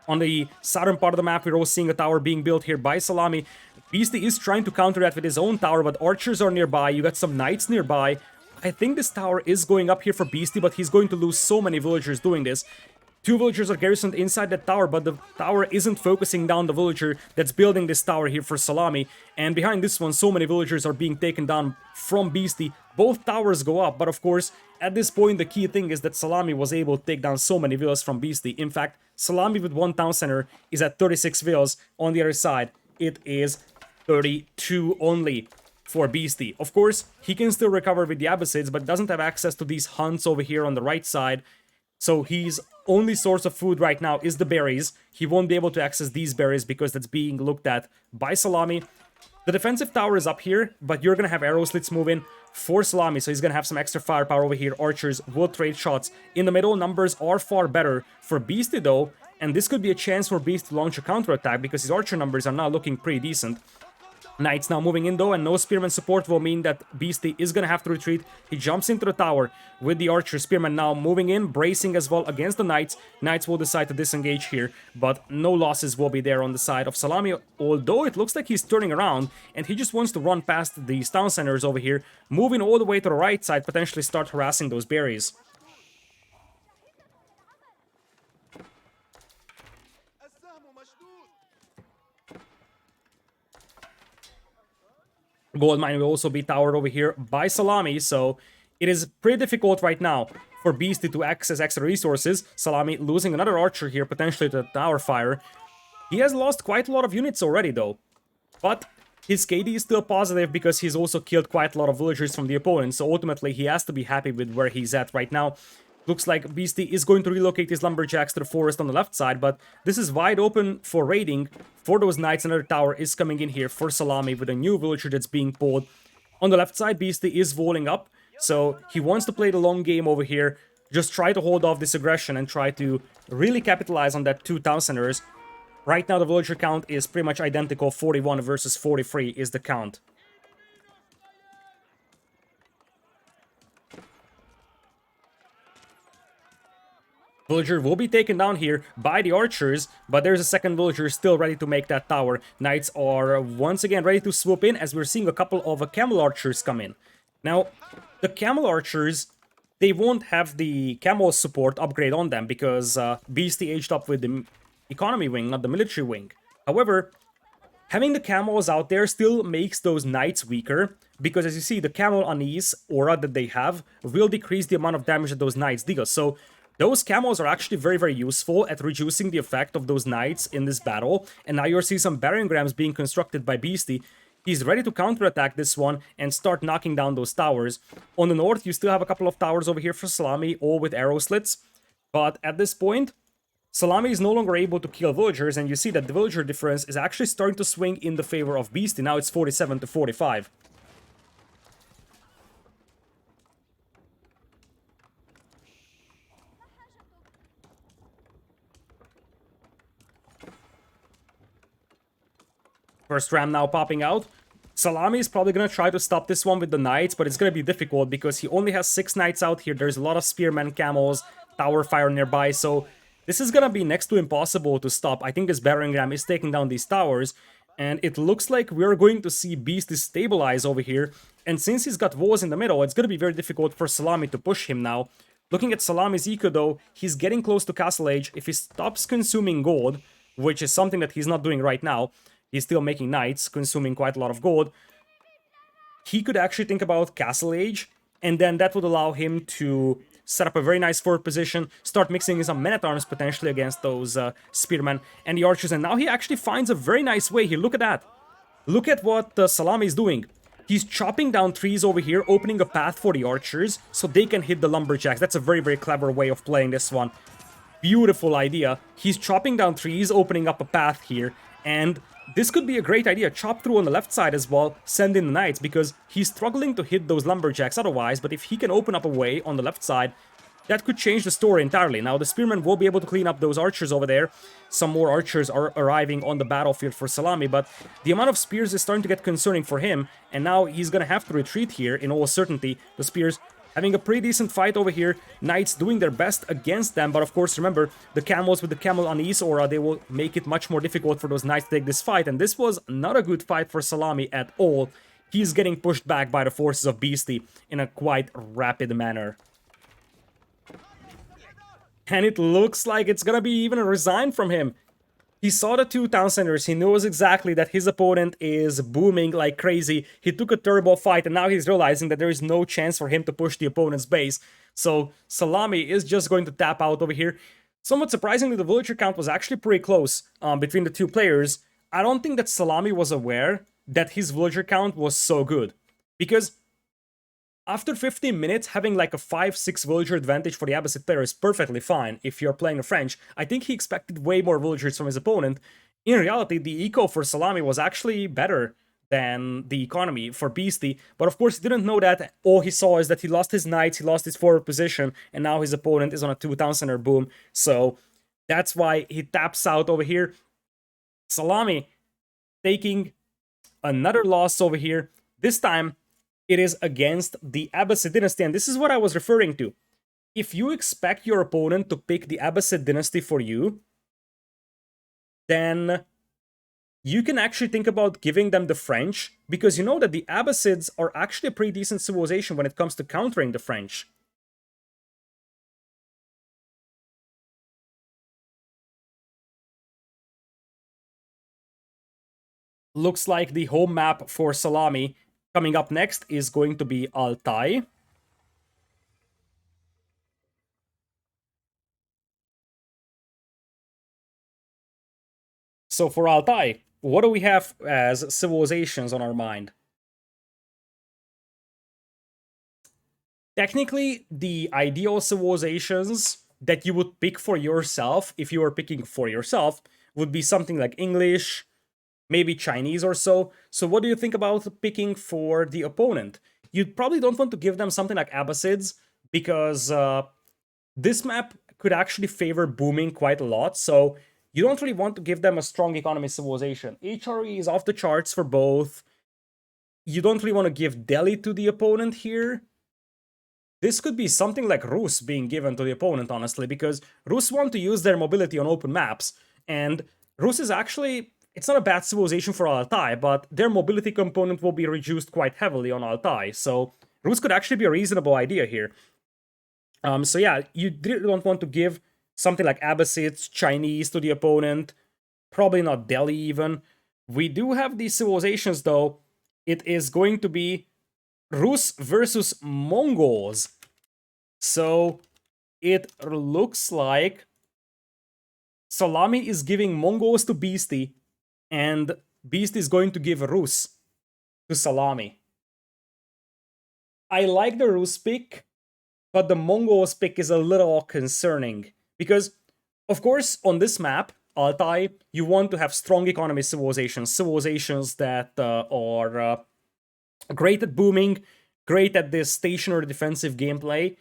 On the southern part of the map, we're also seeing a tower being built here by Szalami. Beastie is trying to counter that with his own tower, but archers are nearby. You got some knights nearby. I think this tower is going up here for Beastie, but he's going to lose so many villagers doing this. 2 villagers are garrisoned inside that tower, but the tower isn't focusing down the villager that's building this tower here for Szalami. And behind this one, so many villagers are being taken down from Beastie. Both towers go up, but of course, at this point, the key thing is that Szalami was able to take down so many villas from Beastie. In fact, Szalami with 1 town center is at 36 villas. On the other side, it is 32 only for Beastie. Of course, he can still recover with the Abbasids, but doesn't have access to these hunts over here on the right side. So his only source of food right now is the berries. He won't be able to access these berries because that's being looked at by Szalami. The defensive tower is up here, but you're going to have arrow slits move in for Szalami, so he's going to have some extra firepower over here. Archers will trade shots. In the middle, numbers are far better for Beastie though, and this could be a chance for Beastie to launch a counterattack because his archer numbers are now looking pretty decent. Knights now moving in though, and no spearman support will mean that Beastie is gonna have to retreat. He jumps into the tower with the archer. Spearman now moving in, bracing as well against the knights. Knights will decide to disengage here, but no losses will be there on the side of Szalami, although it looks like he's turning around, and he just wants to run past these town centers over here, moving all the way to the right side, potentially start harassing those berries. Gold mine will also be towered over here by Szalami, so it is pretty difficult right now for Beastie to access extra resources. Szalami losing another archer here, potentially to the tower fire. He has lost quite a lot of units already though, but his KD is still positive because he's also killed quite a lot of villagers from the opponent, so ultimately he has to be happy with where he's at right now. Looks like Beasty is going to relocate his lumberjacks to the forest on the left side, but this is wide open for raiding for those knights. Another tower is coming in here for Szalami with a new villager that's being pulled. On the left side, Beasty is walling up, so he wants to play the long game over here, just try to hold off this aggression and try to really capitalize on that 2,000ers. Right now, the villager count is pretty much identical, 41 versus 43 is the count. Villager will be taken down here by the archers, but there's a second villager still ready to make that tower. Knights are once again ready to swoop in as we're seeing a couple of camel archers come in. Now, the camel archers, they won't have the camel support upgrade on them because Beasty aged up with the economy wing, not the military wing. However, having the camels out there still makes those knights weaker, because as you see, the camel unease aura that they have will decrease the amount of damage that those knights deal. So those camels are actually very, very useful at reducing the effect of those knights in this battle. And now you'll see some barriograms being constructed by Beasty. He's ready to counterattack this one and start knocking down those towers. On the north, you still have a couple of towers over here for Szalami, all with arrow slits. But at this point, Szalami is no longer able to kill villagers, and you see that the villager difference is actually starting to swing in the favor of Beasty. Now it's 47 to 45. First ram now popping out. Szalami is probably going to try to stop this one with the knights, but it's going to be difficult because he only has 6 knights out here. There's a lot of spearmen, camels, tower fire nearby, so this is going to be next to impossible to stop. I think this battering ram is taking down these towers, and it looks like we're going to see Beast stabilize over here. And since he's got walls in the middle, it's going to be very difficult for Szalami to push him now. Looking at Salami's eco though, he's getting close to Castle Age. If he stops consuming gold, which is something that he's not doing right now, he's still making knights, consuming quite a lot of gold, he could actually think about Castle Age, and then that would allow him to set up a very nice forward position, start mixing in some men-at-arms potentially against those spearmen and the archers, and now he actually finds a very nice way here. Look at that. Look at what Szalami is doing. He's chopping down trees over here, opening a path for the archers so they can hit the lumberjacks. That's a very, very clever way of playing this one. Beautiful idea. He's chopping down trees, opening up a path here, and this could be a great idea. Chop through on the left side as well, send in the knights, because he's struggling to hit those lumberjacks otherwise, but if he can open up a way on the left side, that could change the story entirely. Now, the spearmen will be able to clean up those archers over there. Some more archers are arriving on the battlefield for Szalami, but the amount of spears is starting to get concerning for him, and now he's gonna have to retreat here in all certainty. The spears having a pretty decent fight over here. Knights doing their best against them, but of course, remember, the camels with the camel unease aura, they will make it much more difficult for those knights to take this fight, and this was not a good fight for Szalami at all. He's getting pushed back by the forces of Beasty in a quite rapid manner. And it looks like it's gonna be even a resign from him. He saw the 2,000ers, he knows exactly that his opponent is booming like crazy. He took a turbo fight, and now he's realizing that there is no chance for him to push the opponent's base. So Szalami is just going to tap out over here. Somewhat surprisingly, the villager count was actually pretty close between the two players. I don't think that Szalami was aware that his villager count was so good, because after 15 minutes, having like a 5-6 villager advantage for the Abbasid player is perfectly fine if you're playing the French. I think he expected way more villagers from his opponent. In reality, the eco for Szalami was actually better than the economy for Beasty, but of course he didn't know that. All he saw is that he lost his knights, he lost his forward position, and now his opponent is on a 2,000er boom. So that's why he taps out over here. Szalami taking another loss over here. This time, it is against the Abbasid dynasty, and this is what I was referring to. If you expect your opponent to pick the Abbasid dynasty for you, then you can actually think about giving them the French, because you know that the Abbasids are actually a pretty decent civilization when it comes to countering the French. Looks like the home map for Szalami coming up next is going to be Altai. So for Altai, what do we have as civilizations on our mind? technically, the ideal civilizations that you would pick for yourself, if you were picking for yourself, would be something like English, maybe Chinese or so. So what do you think about picking for the opponent? You probably don't want to give them something like Abbasids, because this map could actually favor booming quite a lot, so you don't really want to give them a strong economy civilization. HRE is off the charts for both. You don't really want to give Delhi to the opponent here. This could be something like Rus being given to the opponent, honestly, because Rus want to use their mobility on open maps, and Rus is actually, it's not a bad civilization for Altai, but their mobility component will be reduced quite heavily on Altai, so Rus could actually be a reasonable idea here. So yeah, you don't want to give something like Abbasids, Chinese to the opponent, probably not Delhi even. We do have these civilizations though. It is going to be Rus versus Mongols. So it looks like Szalami is giving Mongols to Beasty, and Beasty is going to give Rus to Szalami. I like the Rus pick, but the Mongols pick is a little concerning, because, of course, on this map, Altai, you want to have strong economy civilizations, civilizations that are great at booming, great at this stationary defensive gameplay.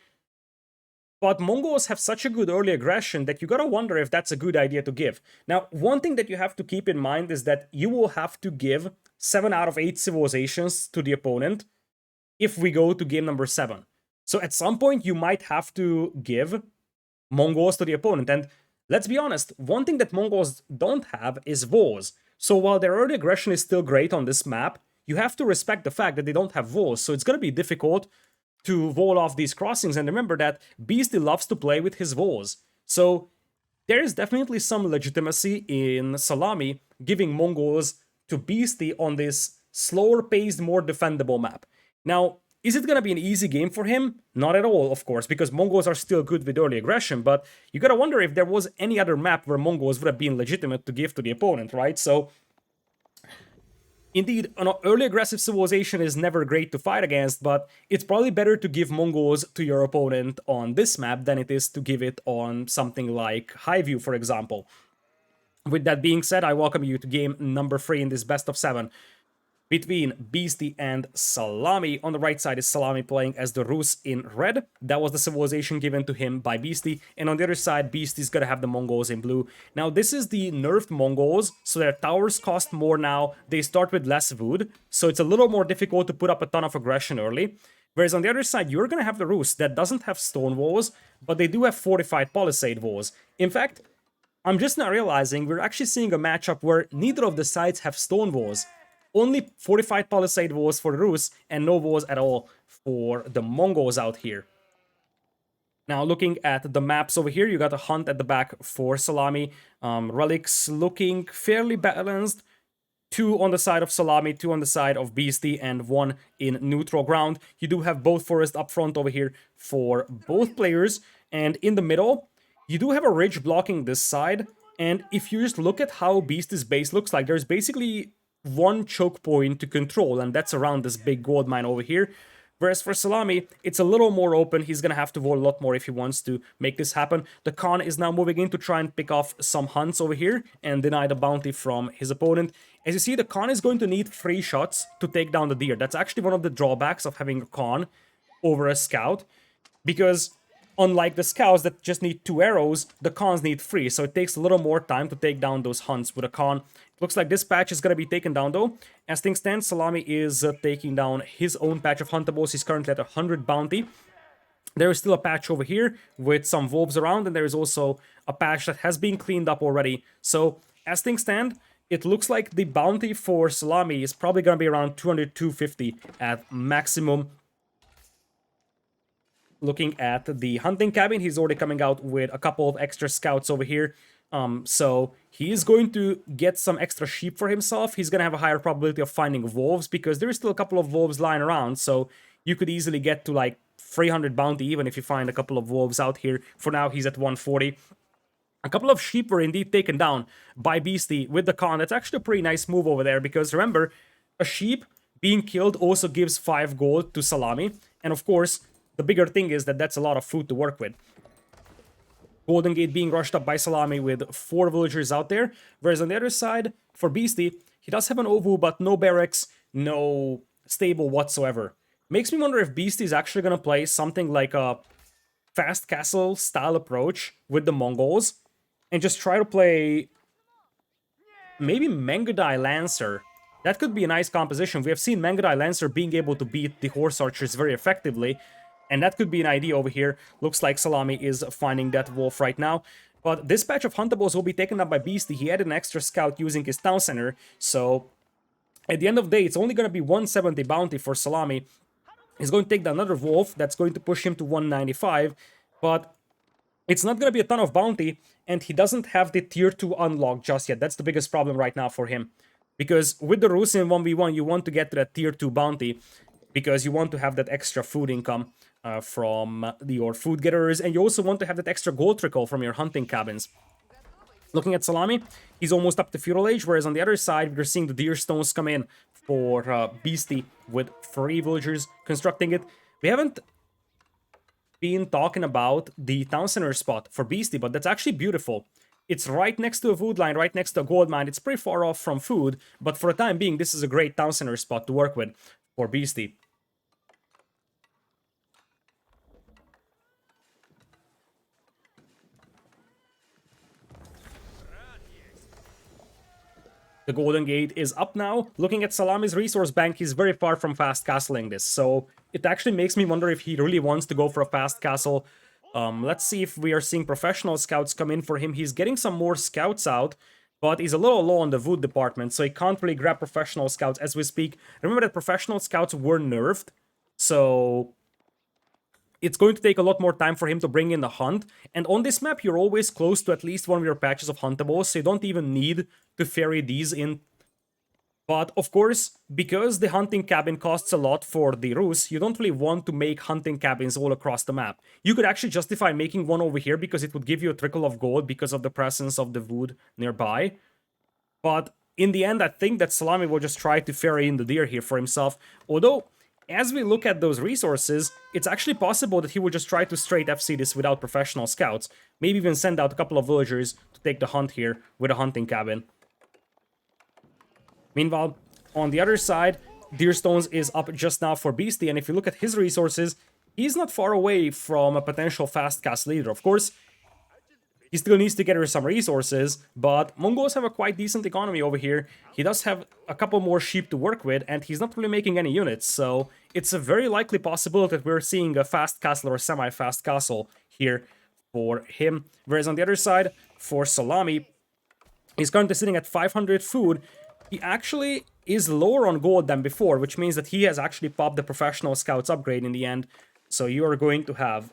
But Mongols have such a good early aggression that you gotta wonder if that's a good idea to give. Now, one thing that you have to keep in mind is that you will have to give 7 out of 8 civilizations to the opponent if we go to game number 7. So at some point, you might have to give Mongols to the opponent. And let's be honest, one thing that Mongols don't have is Vols. So while their early aggression is still great on this map, you have to respect the fact that they don't have Vols. So it's going to be difficult to Vol off these crossings. And remember that Beasty loves to play with his Vols. So there is definitely some legitimacy in Szalami giving Mongols to Beasty on this slower paced, more defendable map. Now, is it going to be an easy game for him? Not at all, of course, because Mongols are still good with early aggression, but you gotta wonder if there was any other map where Mongols would have been legitimate to give to the opponent, right? So, indeed, an early aggressive civilization is never great to fight against, but it's probably better to give Mongols to your opponent on this map than it is to give it on something like Highview, for example. With that being said, I welcome you to game number 3 in this best of 7 between Beastyqt and Szalami. On the right side is Szalami playing as the Rus in red. That was the civilization given to him by Beastyqt. And on the other side, Beasty's gonna have the Mongols in blue. Now, this is the nerfed Mongols, so their towers cost more now. They start with less wood, so it's a little more difficult to put up a ton of aggression early. Whereas on the other side, you're gonna have the Rus that doesn't have stone walls, but they do have fortified palisade walls. In fact, I'm just now realizing we're actually seeing a matchup where neither of the sides have stone walls. Only fortified palisade walls for the Rus, and no walls at all for the Mongols out here. Now, looking at the maps over here, you got a hunt at the back for Szalami. Relics looking fairly balanced. 2 on the side of Szalami, 2 on the side of Beasty, and 1 in neutral ground. You do have both forests up front over here for both players. And in the middle, you do have a ridge blocking this side. And if you just look at how Beasty's base looks like, there's basically one choke point to control, and that's around this big gold mine over here. Whereas for Szalami, it's a little more open. He's gonna have to vote a lot more if he wants to make this happen. The Khan is now moving in to try and pick off some hunts over here and deny the bounty from his opponent. As you see, the Khan is going to need 3 shots to take down the deer. That's actually one of the drawbacks of having a Khan over a scout, because unlike the scouts that just need 2 arrows, the Khans need 3, so it takes a little more time to take down those hunts with a Khan. Looks like this patch is going to be taken down though. As things stand, Szalami is taking down his own patch of huntables. He's currently at 100 bounty. There is still a patch over here with some wolves around, and there is also a patch that has been cleaned up already. So, as things stand, it looks like the bounty for Szalami is probably going to be around 200-250 at maximum. Looking at the hunting cabin, he's already coming out with a couple of extra scouts over here. So he is going to get some extra sheep for himself. He's going to have a higher probability of finding wolves because there is still a couple of wolves lying around. So you could easily get to like 300 bounty even if you find a couple of wolves out here. For now, he's at 140. A couple of sheep were indeed taken down by Beasty with the Khan. That's actually a pretty nice move over there because remember, a sheep being killed also gives 5 gold to Szalami. And of course, The bigger thing is that that's a lot of food to work with. Golden Gate being rushed up by Szalami with 4 villagers out there, whereas on the other side, for Beasty, he does have an Ovu, but no barracks, no stable whatsoever. Makes me wonder if Beasty is actually going to play something like a fast castle style approach with the Mongols, and just try to play maybe Mengadai Lancer. That could be a nice composition. We have seen Mengadai Lancer being able to beat the Horse Archers very effectively, and that could be an idea over here. Looks like Szalami is finding that wolf right now. But this patch of Huntables will be taken up by Beasty. He added an extra scout using his town center, so at the end of the day, it's only going to be 170 bounty for Szalami. He's going to take another wolf. That's going to push him to 195, but it's not going to be a ton of bounty, and he doesn't have the tier 2 unlock just yet. That's the biggest problem right now for him. Because with the Rus in 1v1, you want to get to that tier 2 bounty, because you want to have that extra food income from your food getters, and you also want to have that extra gold trickle from your hunting cabins. Looking at Szalami, he's almost up to Feudal Age, whereas on the other side, we're seeing the Deer Stones come in for Beasty with 3 villagers constructing it. We haven't been talking about the town center spot for Beasty, but that's actually beautiful. It's right next to a wood line, right next to a gold mine. It's pretty far off from food, but for the time being, this is a great town center spot to work with for Beasty. The Golden Gate is up now. Looking at Szalami's resource bank, he's very far from fast castling this, so it actually makes me wonder if he really wants to go for a fast castle. Let's see if we are seeing professional scouts come in for him. He's getting some more scouts out, but he's a little low on the wood department, so he can't really grab professional scouts as we speak. Remember that professional scouts were nerfed, so it's going to take a lot more time for him to bring in the hunt. And on this map, you're always close to at least one of your patches of huntables, so you don't even need to ferry these in. But of course, because the hunting cabin costs a lot for the Rus, you don't really want to make hunting cabins all across the map. You could actually justify making one over here because it would give you a trickle of gold because of the presence of the wood nearby. But in the end, I think that Szalami will just try to ferry in the deer here for himself. Although, as we look at those resources, it's actually possible that he will just try to straight FC this without professional scouts. Maybe even send out a couple of villagers to take the hunt here with a hunting cabin. Meanwhile, on the other side, Deerstones is up just now for Beasty, and if you look at his resources, he's not far away from a potential fast cast leader. Of course, he still needs to gather some resources, but Mongols have a quite decent economy over here. He does have a couple more sheep to work with, and he's not really making any units, so it's a very likely possibility that we're seeing a fast castle or semi-fast castle here for him. Whereas on the other side, for Szalami, he's currently sitting at 500 food. He actually is lower on gold than before, which means that he has actually popped the professional scouts upgrade in the end. So you are going to have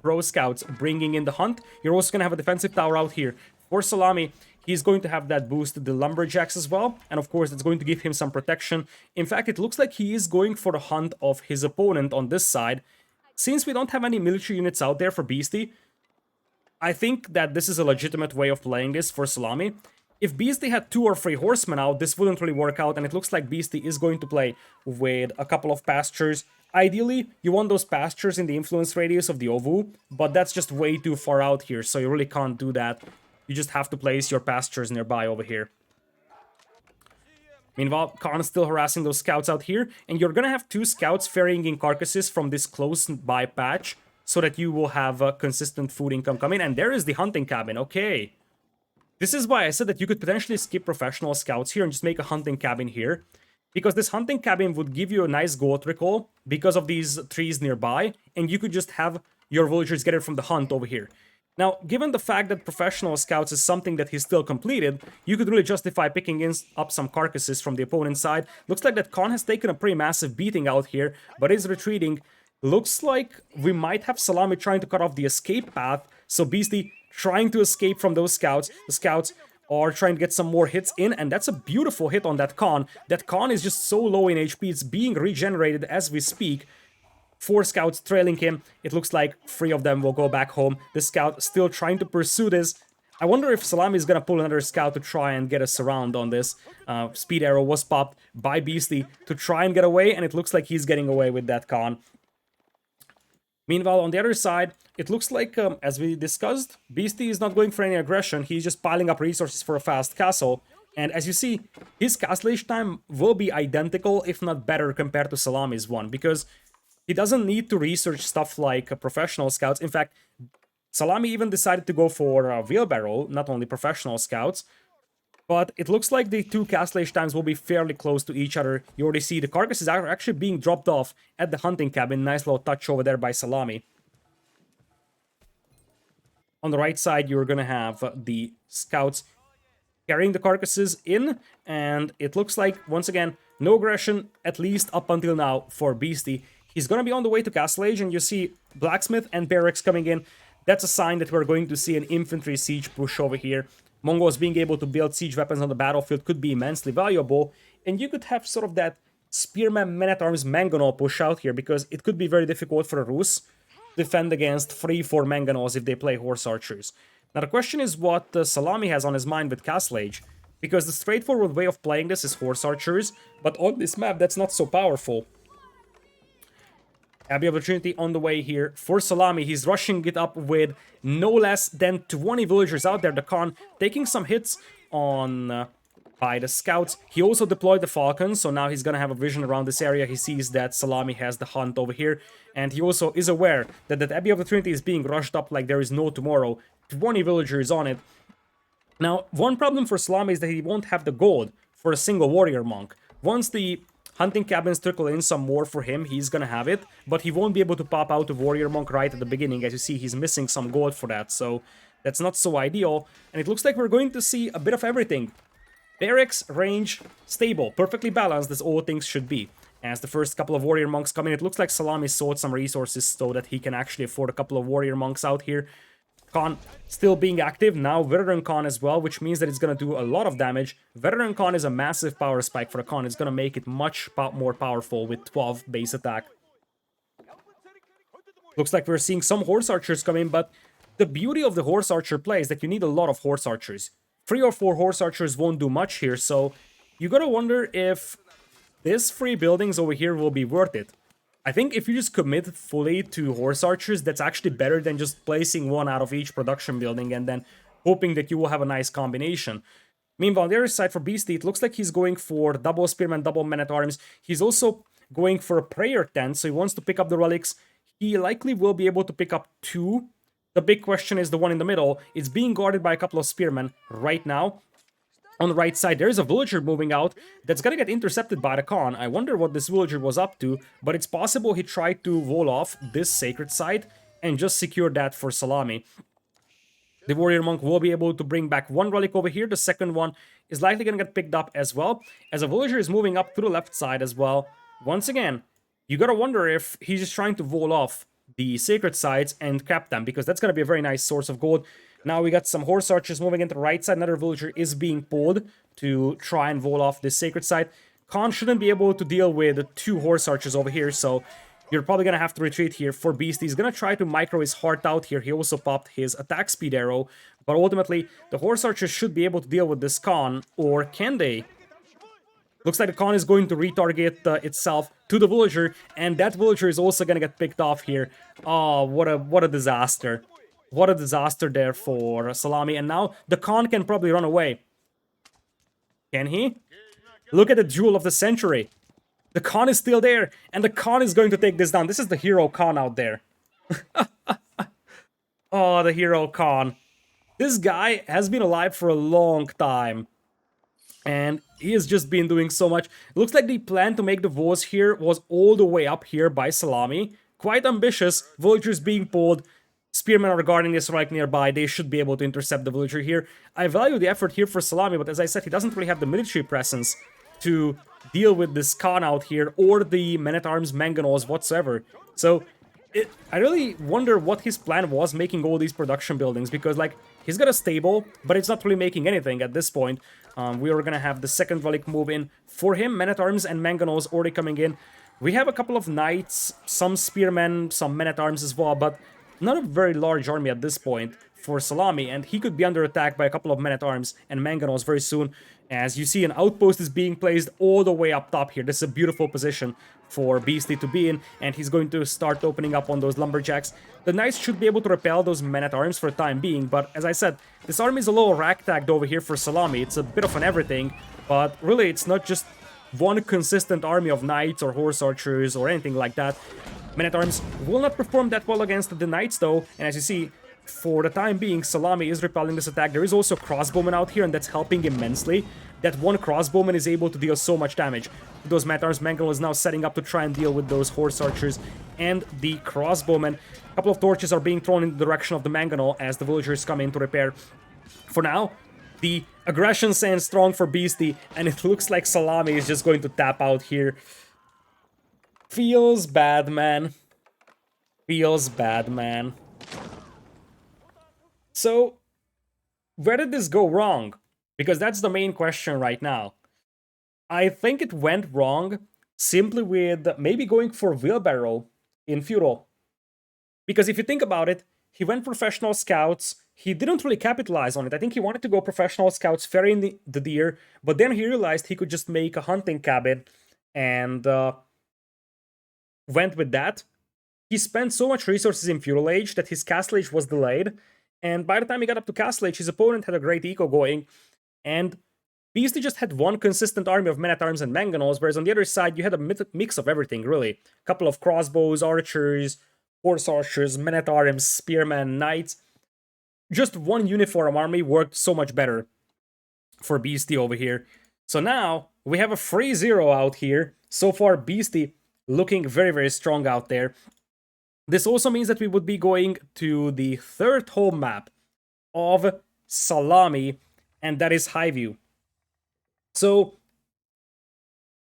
pro scouts bringing in the hunt. You're also going to have a defensive tower out here. For Szalami, he's going to have that boost to the lumberjacks as well. And of course, it's going to give him some protection. In fact, it looks like he is going for the hunt of his opponent on this side. Since we don't have any military units out there for Beasty, I think that this is a legitimate way of playing this for Szalami. If Beasty had 2 or 3 horsemen out, this wouldn't really work out, and it looks like Beasty is going to play with a couple of pastures. Ideally, you want those pastures in the influence radius of the Ovu, but that's just way too far out here, so you really can't do that. You just have to place your pastures nearby over here. Meanwhile, Khan is still harassing those scouts out here, and you're gonna have 2 scouts ferrying in carcasses from this close-by patch, so that you will have a consistent food income coming. And there is the hunting cabin, okay. This is why I said that you could potentially skip professional scouts here and just make a hunting cabin here. Because this hunting cabin would give you a nice gold recall because of these trees nearby, and you could just have your villagers get it from the hunt over here. Now, given the fact that professional scouts is something that he still completed, you could really justify picking up some carcasses from the opponent's side. Looks like that Khan has taken a pretty massive beating out here, but is retreating. Looks like we might have Szalami trying to cut off the escape path, so Beasty trying to escape from those scouts. The scouts are trying to get some more hits in, and that's a beautiful hit on that Khan. That Khan is just so low in HP, it's being regenerated as we speak. 4 scouts trailing him. It looks like 3 of them will go back home. The scout still trying to pursue this. I wonder if Szalami is gonna pull another scout to try and get a surround on this. Speed arrow was popped by Beasty to try and get away, and it looks like he's getting away with that con. Meanwhile, on the other side, it looks like, as we discussed, Beasty is not going for any aggression. He's just piling up resources for a fast castle. And as you see, his castle age time will be identical, if not better, compared to Szalami's one, because he doesn't need to research stuff like professional scouts. In fact, Szalami even decided to go for wheelbarrow, not only professional scouts. But it looks like the two castle age times will be fairly close to each other. You already see the carcasses are actually being dropped off at the hunting cabin. Nice little touch over there by Szalami. On the right side, you're going to have the scouts carrying the carcasses in. And it looks like, once again, no aggression, at least up until now, for Beasty. He's going to be on the way to castle age, and you see blacksmith and barracks coming in. That's a sign that we're going to see an infantry siege push over here. Mongols being able to build siege weapons on the battlefield could be immensely valuable, and you could have sort of that spearman men-at-arms mangonel push out here, because it could be very difficult for a Rus to defend against 3-4 mangonels if they play horse archers. Now the question is what Szalami has on his mind with castle age, because the straightforward way of playing this is horse archers, but on this map that's not so powerful. Abbey of the Trinity on the way here for Szalami. He's rushing it up with no less than 20 villagers out there. The Khan taking some hits on by the scouts. He also deployed the Falcons, so now he's gonna have a vision around this area. He sees that Szalami has the hunt over here, and he also is aware that the Abbey of the Trinity is being rushed up like there is no tomorrow. 20 villagers on it. Now, one problem for Szalami is that he won't have the gold for a single warrior monk. Once the hunting cabins trickle in some more for him, he's gonna have it, but he won't be able to pop out a warrior monk right at the beginning. As you see, he's missing some gold for that, so that's not so ideal. And it looks like we're going to see a bit of everything. Barracks, range, stable, perfectly balanced as all things should be. As the first couple of warrior monks come in, it looks like Szalami sought some resources so that he can actually afford a couple of warrior monks out here. Khan still being active, now Veteran Khan as well, which means that it's going to do a lot of damage. Veteran Khan is a massive power spike for a Khan. It's going to make it much more powerful with 12 base attack. Looks like we're seeing some horse archers come in, but the beauty of the horse archer play is that you need a lot of horse archers. 3 or 4 horse archers won't do much here, so you gotta wonder if this 3 buildings over here will be worth it. I think if you just commit fully to horse archers, that's actually better than just placing one out of each production building and then hoping that you will have a nice combination. Meanwhile, on the other side for Beasty, it looks like he's going for double spearman, double men-at-arms. He's also going for a prayer tent, so he wants to pick up the relics. He likely will be able to pick up 2. The big question is the one in the middle. It's being guarded by a couple of spearmen right now. On the right side, there is a villager moving out that's gonna get intercepted by the Khan. I wonder what this villager was up to, but it's possible he tried to wall off this sacred site and just secure that for Szalami. The warrior monk will be able to bring back 1 relic over here. The second one is likely gonna get picked up as well, as a villager is moving up to the left side as well. Once again, you gotta wonder if he's just trying to wall off the sacred sites and cap them, because that's gonna be a very nice source of gold. Now we got some horse archers moving into the right side. Another villager is being pulled to try and wall off this sacred site. Khan shouldn't be able to deal with 2 horse archers over here, so you're probably going to have to retreat here for Beast. He's going to try to micro his heart out here. He also popped his attack speed arrow, but ultimately the horse archers should be able to deal with this Khan, or can they? Looks like the Khan is going to retarget itself to the villager, and that villager is also going to get picked off here. Oh, what a disaster. What a disaster there for Szalami, and now the Khan can probably run away. Can he? Look at the jewel of the century. The Khan is still there, and the Khan is going to take this down. This is the hero Khan out there. Oh, the hero Khan. This guy has been alive for a long time, and he has just been doing so much. It looks like the plan to make the walls here was all the way up here by Szalami. Quite ambitious. Villagers being pulled. Spearmen are guarding this right nearby. They should be able to intercept the villager here. I value the effort here for Szalami, but as I said, he doesn't really have the military presence to deal with this Khan out here, or the men-at-arms mangonels whatsoever. So, I really wonder what his plan was making all these production buildings, because, like, he's got a stable, but it's not really making anything at this point. We are gonna have the second relic move in for him. Men-at-arms and mangonels already coming in. We have a couple of knights, some spearmen, some men-at-arms as well, but not a very large army at this point for Szalami, and he could be under attack by a couple of men-at-arms and mangonels very soon. As you see, an outpost is being placed all the way up top here. This is a beautiful position for Beasty to be in, and he's going to start opening up on those lumberjacks. The knights should be able to repel those men-at-arms for the time being, but as I said, this army is a little ragtagged over here for Szalami. It's a bit of an everything, but really it's not just one consistent army of knights or horse archers or anything like that. Men-at-arms will not perform that well against the knights though, and as you see, for the time being, Szalami is repelling this attack. There is also crossbowmen out here, and that's helping immensely. That one crossbowman is able to deal so much damage. Those men-at-arms, Mangonel is now setting up to try and deal with those horse archers and the crossbowmen. A couple of torches are being thrown in the direction of the Mangonel as the villagers come in to repair. For now, the aggression stands strong for Beasty, and it looks like Szalami is just going to tap out here. Feels bad, man. Feels bad, man. So, where did this go wrong? Because that's the main question right now. I think it went wrong simply with maybe going for wheelbarrow in Feudal. Because if you think about it, he went professional scouts, he didn't really capitalize on it. I think he wanted to go professional scouts ferrying the deer, but then he realized he could just make a hunting cabin and went with that. He spent so much resources in Feudal Age that his Castle Age was delayed, and by the time he got up to Castle Age, his opponent had a great eco going, and Beasty just had one consistent army of men-at-arms and mangonels, whereas on the other side, you had a mix of everything, really. A couple of crossbows, archers, horse archers, men-at-arms, spearmen, knights. Just one uniform army worked so much better for Beasty over here. So now, we have a free 0 out here. So far, Beasty looking very, very strong out there. This also means that we would be going to the third home map of Szalami, and that is Highview. So,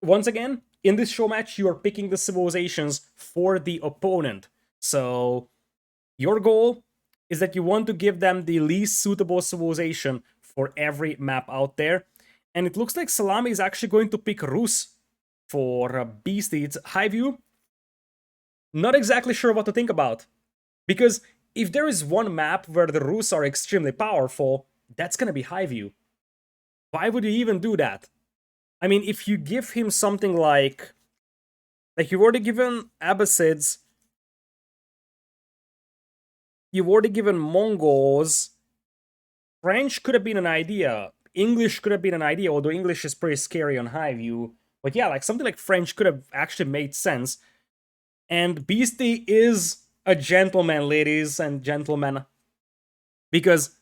once again, in this show match, you are picking the civilizations for the opponent. So, your goal is that you want to give them the least suitable civilization for every map out there. And it looks like Szalami is actually going to pick Rus for Beasty. It's Highview. Not exactly sure what to think about. Because if there is one map where the Rus are extremely powerful, that's gonna be Highview. Why would you even do that? I mean, if you give him something like you've already given Abbasids, you've already given Mongols, French could have been an idea, English could have been an idea, although English is pretty scary on Highview. But yeah, like something like French could have actually made sense. And Beasty is a gentleman, ladies and gentlemen, because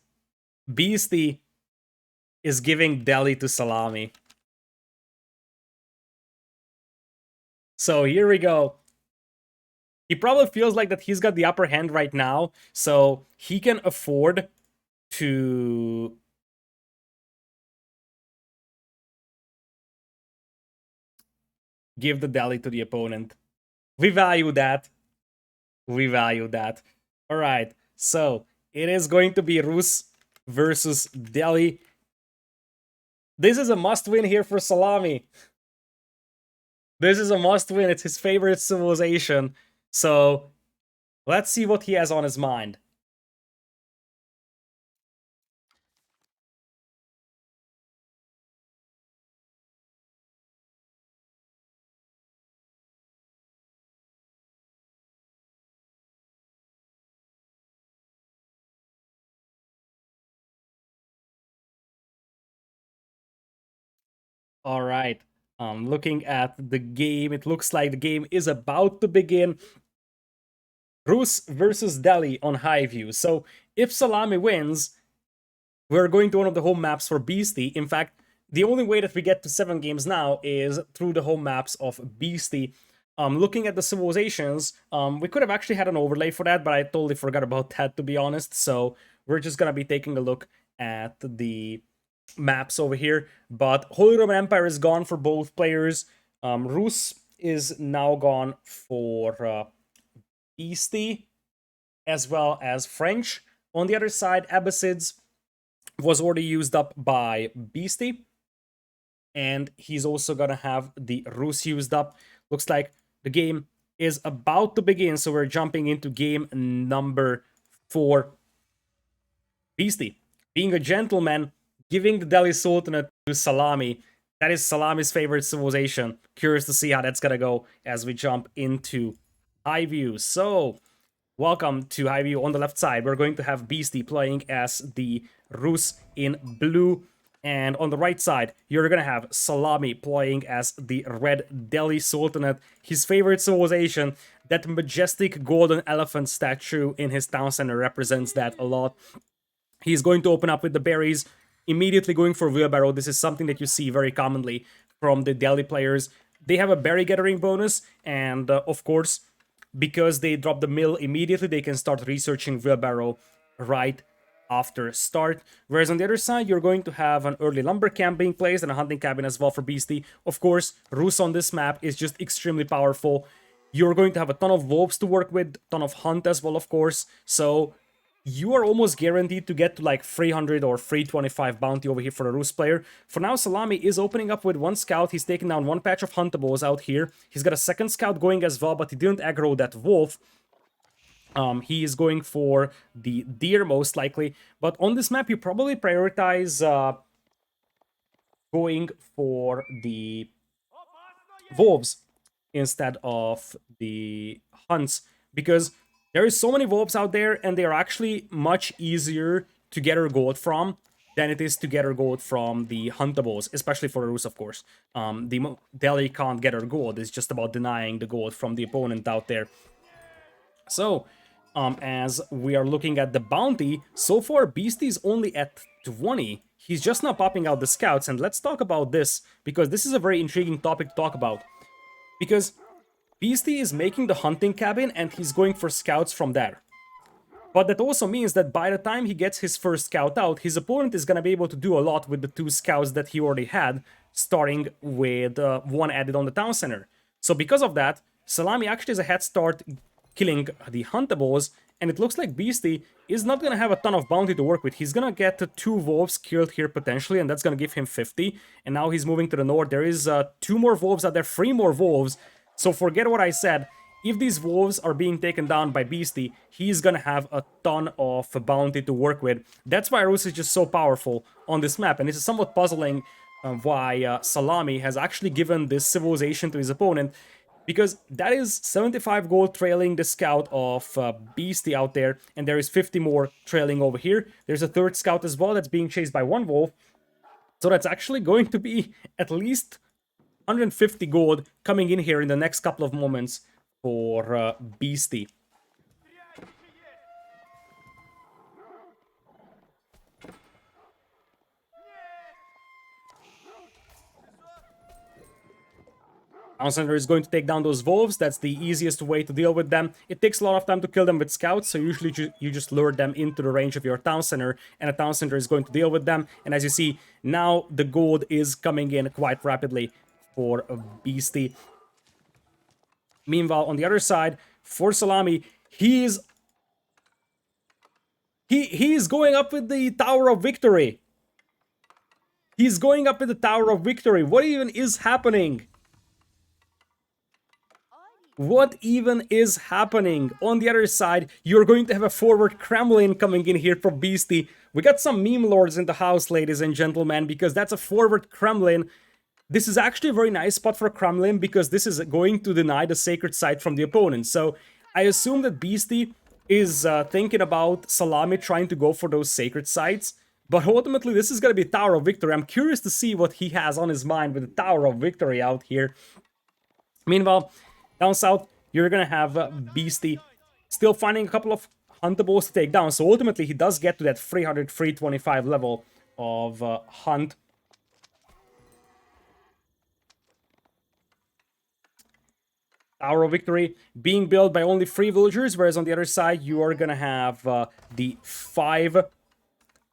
Beasty is giving Delhi to Szalami. So here we go. He probably feels like that he's got the upper hand right now, so he can afford to give the Delhi to the opponent. We value that. We value that. Alright, so it is going to be Rus versus Delhi. This is a must-win here for Szalami. This is a must-win. It's his favorite civilization. So, let's see what he has on his mind. Alright, looking at the game, it looks like the game is about to begin. Rus versus Delhi on Highview. So, if Szalami wins, we're going to one of the home maps for Beasty. In fact, the only way that we get to 7 games now is through the home maps of Beasty. Looking at the civilizations, we could have actually had an overlay for that, but I totally forgot about that, to be honest. So, we're just gonna be taking a look at the maps over here. But Holy Roman Empire is gone for both players. Rus is now gone for Beasty, as well as French. On the other side, Abbasids was already used up by Beasty, and he's also gonna have the Rus used up. Looks like the game is about to begin, so we're jumping into game number 4. Beasty, being a gentleman, giving the Delhi Sultanate to Szalami. That is Salami's favorite civilization. Curious to see how that's gonna go as we jump into high view. So, welcome to high view. On the left side, we're going to have Beasty playing as the Rus in blue. And on the right side, you're gonna have Szalami playing as the red Delhi Sultanate. His favorite civilization, that majestic golden elephant statue in his town center represents that a lot. He's going to open up with the berries, immediately going for wheelbarrow. This is something that you see very commonly from the Delhi players. They have a berry gathering bonus, and of course, because they drop the mill immediately, they can start researching wheelbarrow right after start. Whereas on the other side, you're going to have an early lumber camp being placed and a hunting cabin as well for Beasty. Of course, Rus on this map is just extremely powerful. You're going to have a ton of wolves to work with, ton of hunt as well, of course. So you are almost guaranteed to get to like 300 or 325 bounty over here for a Rus player. For now, Szalami is opening up with one scout. He's taking down one patch of huntables out here. He's got a second scout going as well, but he didn't aggro that wolf. He is going for the deer most likely. But on this map, you probably prioritize going for the wolves instead of the hunts, because there is so many wolves out there and they are actually much easier to gather gold from than it is to gather gold from the huntables, especially for Rus, of course. The Delhi can't gather gold. It's just about denying the gold from the opponent out there. So, as we are looking at the bounty, so far Beasty is only at 20. He's just now popping out the scouts, and let's talk about this, because this is a very intriguing topic to talk about. Because Beasty is making the hunting cabin and he's going for scouts from there. But that also means that by the time he gets his first scout out, his opponent is going to be able to do a lot with the two scouts that he already had, starting with one added on the town center. So because of that, Szalami actually has a head start killing the huntables, and it looks like Beasty is not going to have a ton of bounty to work with. He's going to get 2 wolves killed here potentially, and that's going to give him 50. And now he's moving to the north. There is 2 more wolves out there, 3 more wolves. So forget what I said. If these wolves are being taken down by Beasty, he's going to have a ton of bounty to work with. That's why Rus is just so powerful on this map, and it's somewhat puzzling why Szalami has actually given this civilization to his opponent, because that is 75 gold trailing the scout of Beasty out there, and there is 50 more trailing over here. There's a third scout as well that's being chased by one wolf, so that's actually going to be at least 150 gold coming in here in the next couple of moments for Beasty. Town Center is going to take down those wolves. That's the easiest way to deal with them. It takes a lot of time to kill them with scouts, so usually you just lure them into the range of your Town Center, and a Town Center is going to deal with them. And as you see, now the gold is coming in quite rapidly for Beasty. Meanwhile, on the other side, for Szalami, he's going up with the Tower of Victory. He's going up with the Tower of Victory. What even is happening? What even is happening? On the other side, you're going to have a forward Kremlin coming in here from Beasty. We got some meme lords in the house, ladies and gentlemen, because that's a forward Kremlin. This is actually a very nice spot for Kremlin, because this is going to deny the sacred site from the opponent. So I assume that Beasty is thinking about Szalami trying to go for those sacred sites. But ultimately, this is going to be Tower of Victory. I'm curious to see what he has on his mind with the Tower of Victory out here. Meanwhile, down south, you're going to have Beasty still finding a couple of huntables to take down. So ultimately, he does get to that 300-325 level of hunt. Tower of Victory being built by only 3 villagers, whereas on the other side, you are going to have the 5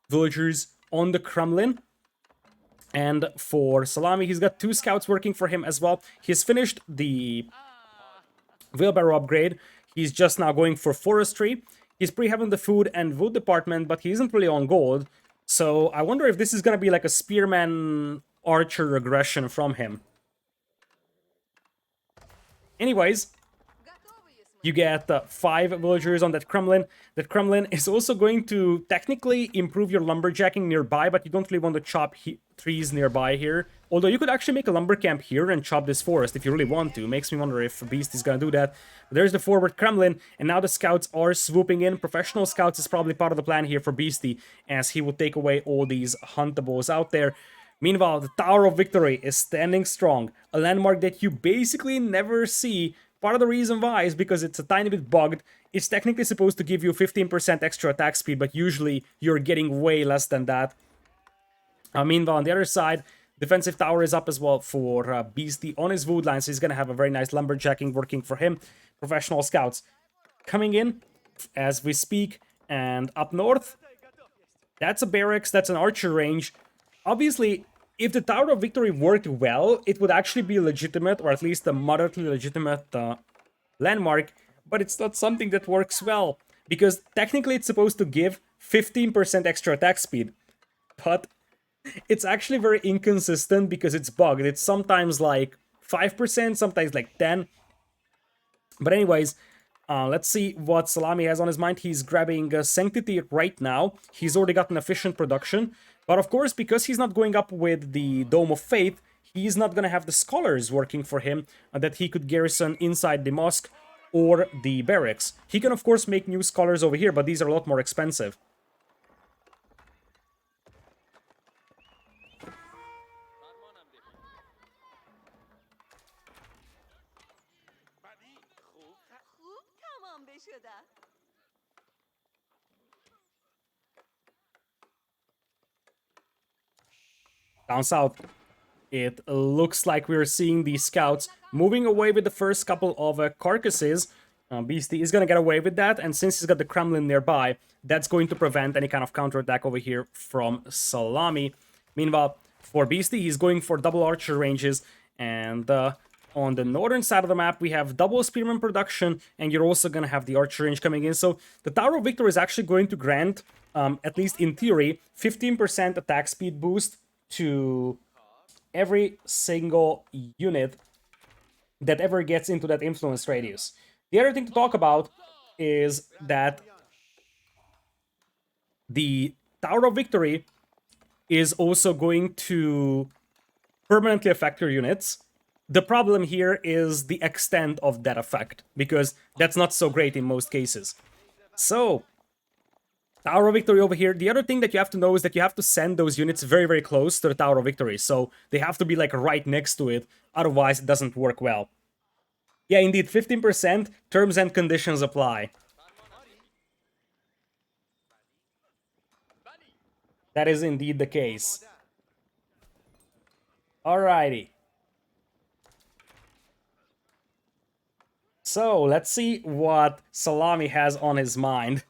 villagers on the Kremlin. And for Szalami, he's got 2 scouts working for him as well. He's finished the wheelbarrow upgrade. He's just now going for forestry. He's pre-having the food and wood department, but he isn't really on gold. So I wonder if this is going to be like a spearman archer regression from him. Anyways, You get 5 villagers on that Kremlin. That Kremlin is also going to technically improve your lumberjacking nearby, but you don't really want to chop trees nearby here. Although you could actually make a lumber camp here and chop this forest if you really want to. Makes me wonder if Beast is gonna do that. But there's the forward Kremlin, and now the scouts are swooping in. Professional scouts is probably part of the plan here for Beasty, as he will take away all these huntables out there. Meanwhile, the Tower of Victory is standing strong, a landmark that you basically never see. Part of the reason why is because it's a tiny bit bugged. It's technically supposed to give you 15% extra attack speed, but usually you're getting way less than that. Meanwhile, on the other side, defensive tower is up as well for Beasty on his wood line, so he's going to have a very nice lumberjacking working for him. Professional scouts coming in as we speak, and up north, that's a barracks, that's an archer range. Obviously, if the Tower of Victory worked well, it would actually be legitimate, or at least a moderately legitimate landmark, but it's not something that works well, because technically it's supposed to give 15% extra attack speed, but it's actually very inconsistent because it's bugged. It's sometimes like 5%, sometimes like 10%. But anyways, let's see what Szalami has on his mind. He's grabbing Sanctity right now. He's already got an efficient production. But of course, because he's not going up with the Dome of Faith, he's not going to have the scholars working for him that he could garrison inside the mosque or the barracks. He can, of course, make new scholars over here, but these are a lot more expensive. Down south, it looks like we're seeing the scouts moving away with the first couple of carcasses. Beasty is going to get away with that, and since he's got the Kremlin nearby, that's going to prevent any kind of counterattack over here from Szalami. Meanwhile, for Beasty, he's going for double archer ranges, and on the northern side of the map, we have double spearman production, and you're also going to have the archer range coming in. So the Tower of Victory is actually going to grant, at least in theory, 15% attack speed boost to every single unit that ever gets into that influence radius. The other thing to talk about is that the Tower of Victory is also going to permanently affect your units. The problem here is the extent of that effect, because that's not so great in most cases. So, Tower of Victory over here. The other thing that you have to know is that you have to send those units very, very close to the Tower of Victory. So they have to be like right next to it. Otherwise, it doesn't work well. Yeah, indeed, 15%. Terms and conditions apply. That is indeed the case. Alrighty. So, let's see what Szalami has on his mind.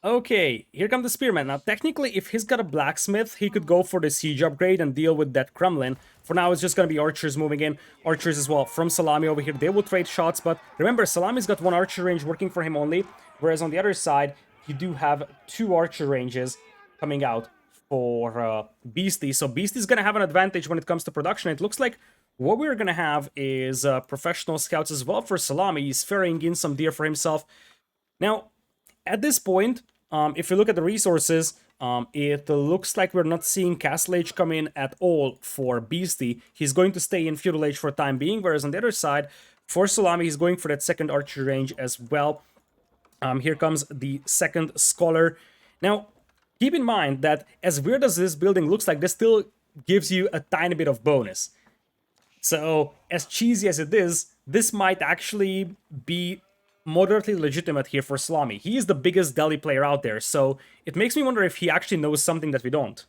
Okay, here come the spearmen. Now, technically, if he's got a blacksmith, he could go for the siege upgrade and deal with that Kremlin. For now, it's just going to be archers moving in. Archers as well from Szalami over here. They will trade shots, but remember, Szalami's got one archer range working for him only, whereas on the other side, you do have 2 archer ranges coming out for Beasty. So Beasty's going to have an advantage when it comes to production. It looks like what we're going to have is professional scouts as well for Szalami. He's ferrying in some deer for himself. Now, at this point, if you look at the resources, it looks like we're not seeing Castle Age come in at all for Beasty. He's going to stay in Feudal Age for the time being, whereas on the other side, for Szalami, he's going for that second archer range as well. Here comes the second scholar. Now, keep in mind that as weird as this building looks like, this still gives you a tiny bit of bonus. So, as cheesy as it is, this might actually be moderately legitimate here for Szalami. He is the biggest Delhi player out there, so it makes me wonder if he actually knows something that we don't.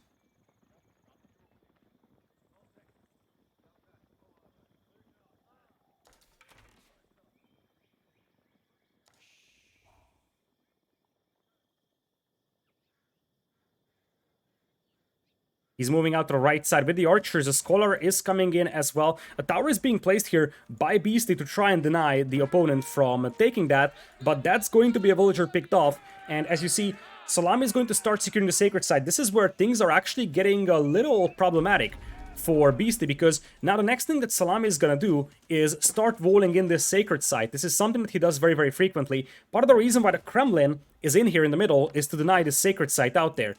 He's moving out to the right side with the archers. A scholar is coming in as well. A tower is being placed here by Beasty to try and deny the opponent from taking that, but that's going to be a villager picked off. And as you see, Szalami is going to start securing the sacred side. This is where things are actually getting a little problematic. for Beasty, because now the next thing that Szalami is gonna do is start walling in this sacred site. This is something that he does very, very frequently. Part of the reason why the Kremlin is in here in the middle is to deny this sacred site out there.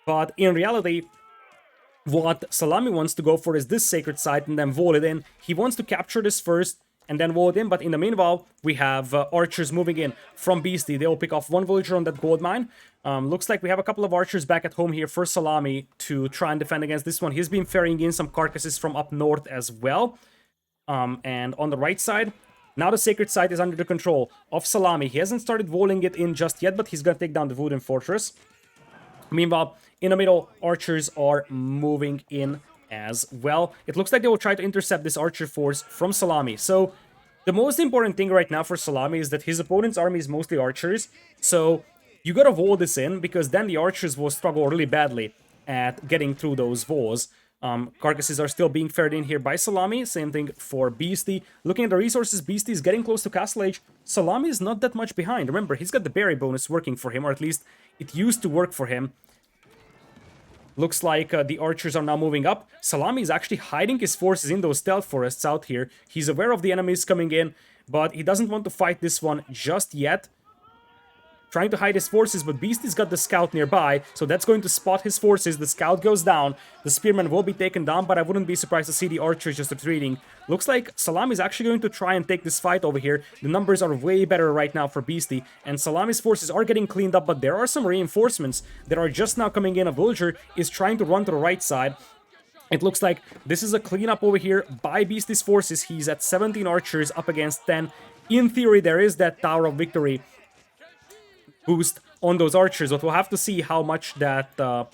But in reality, what Szalami wants to go for is this sacred site and then wall it in. He wants to capture this first and then wall it in, but in the meanwhile, we have archers moving in from Beasty. They'll pick off one villager on that gold mine. Looks like we have a couple of archers back at home here for Szalami to try and defend against this one. He's been ferrying in some carcasses from up north as well. And on the right side, now the sacred site is under the control of Szalami. He hasn't started walling it in just yet, but he's going to take down the wooden fortress. Meanwhile, in the middle, archers are moving in as well. It looks like they will try to intercept this archer force from Szalami. So the most important thing right now for Szalami is that his opponent's army is mostly archers. So you gotta wall this in, because then the archers will struggle really badly at getting through those walls. Carcasses are still being ferried in here by Szalami. Same thing for Beasty. Looking at the resources, Beasty is getting close to Castle Age. Szalami is not that much behind. Remember, he's got the berry bonus working for him, or at least it used to work for him. Looks like the archers are now moving up. Szalami is actually hiding his forces in those stealth forests out here. He's aware of the enemies coming in, but he doesn't want to fight this one just yet. Trying to hide his forces, but Beasty's got the scout nearby, so that's going to spot his forces. The scout goes down, the spearman will be taken down, but I wouldn't be surprised to see the archers just retreating. Looks like Szalami is actually going to try and take this fight over here. The numbers are way better right now for Beasty, and Salami's forces are getting cleaned up, but there are some reinforcements that are just now coming in. A villager is trying to run to the right side. It looks like this is a cleanup over here by Beasty's forces. He's at 17 archers up against 10. In theory, there is that Tower of Victory boost on those archers, but we'll have to see how much that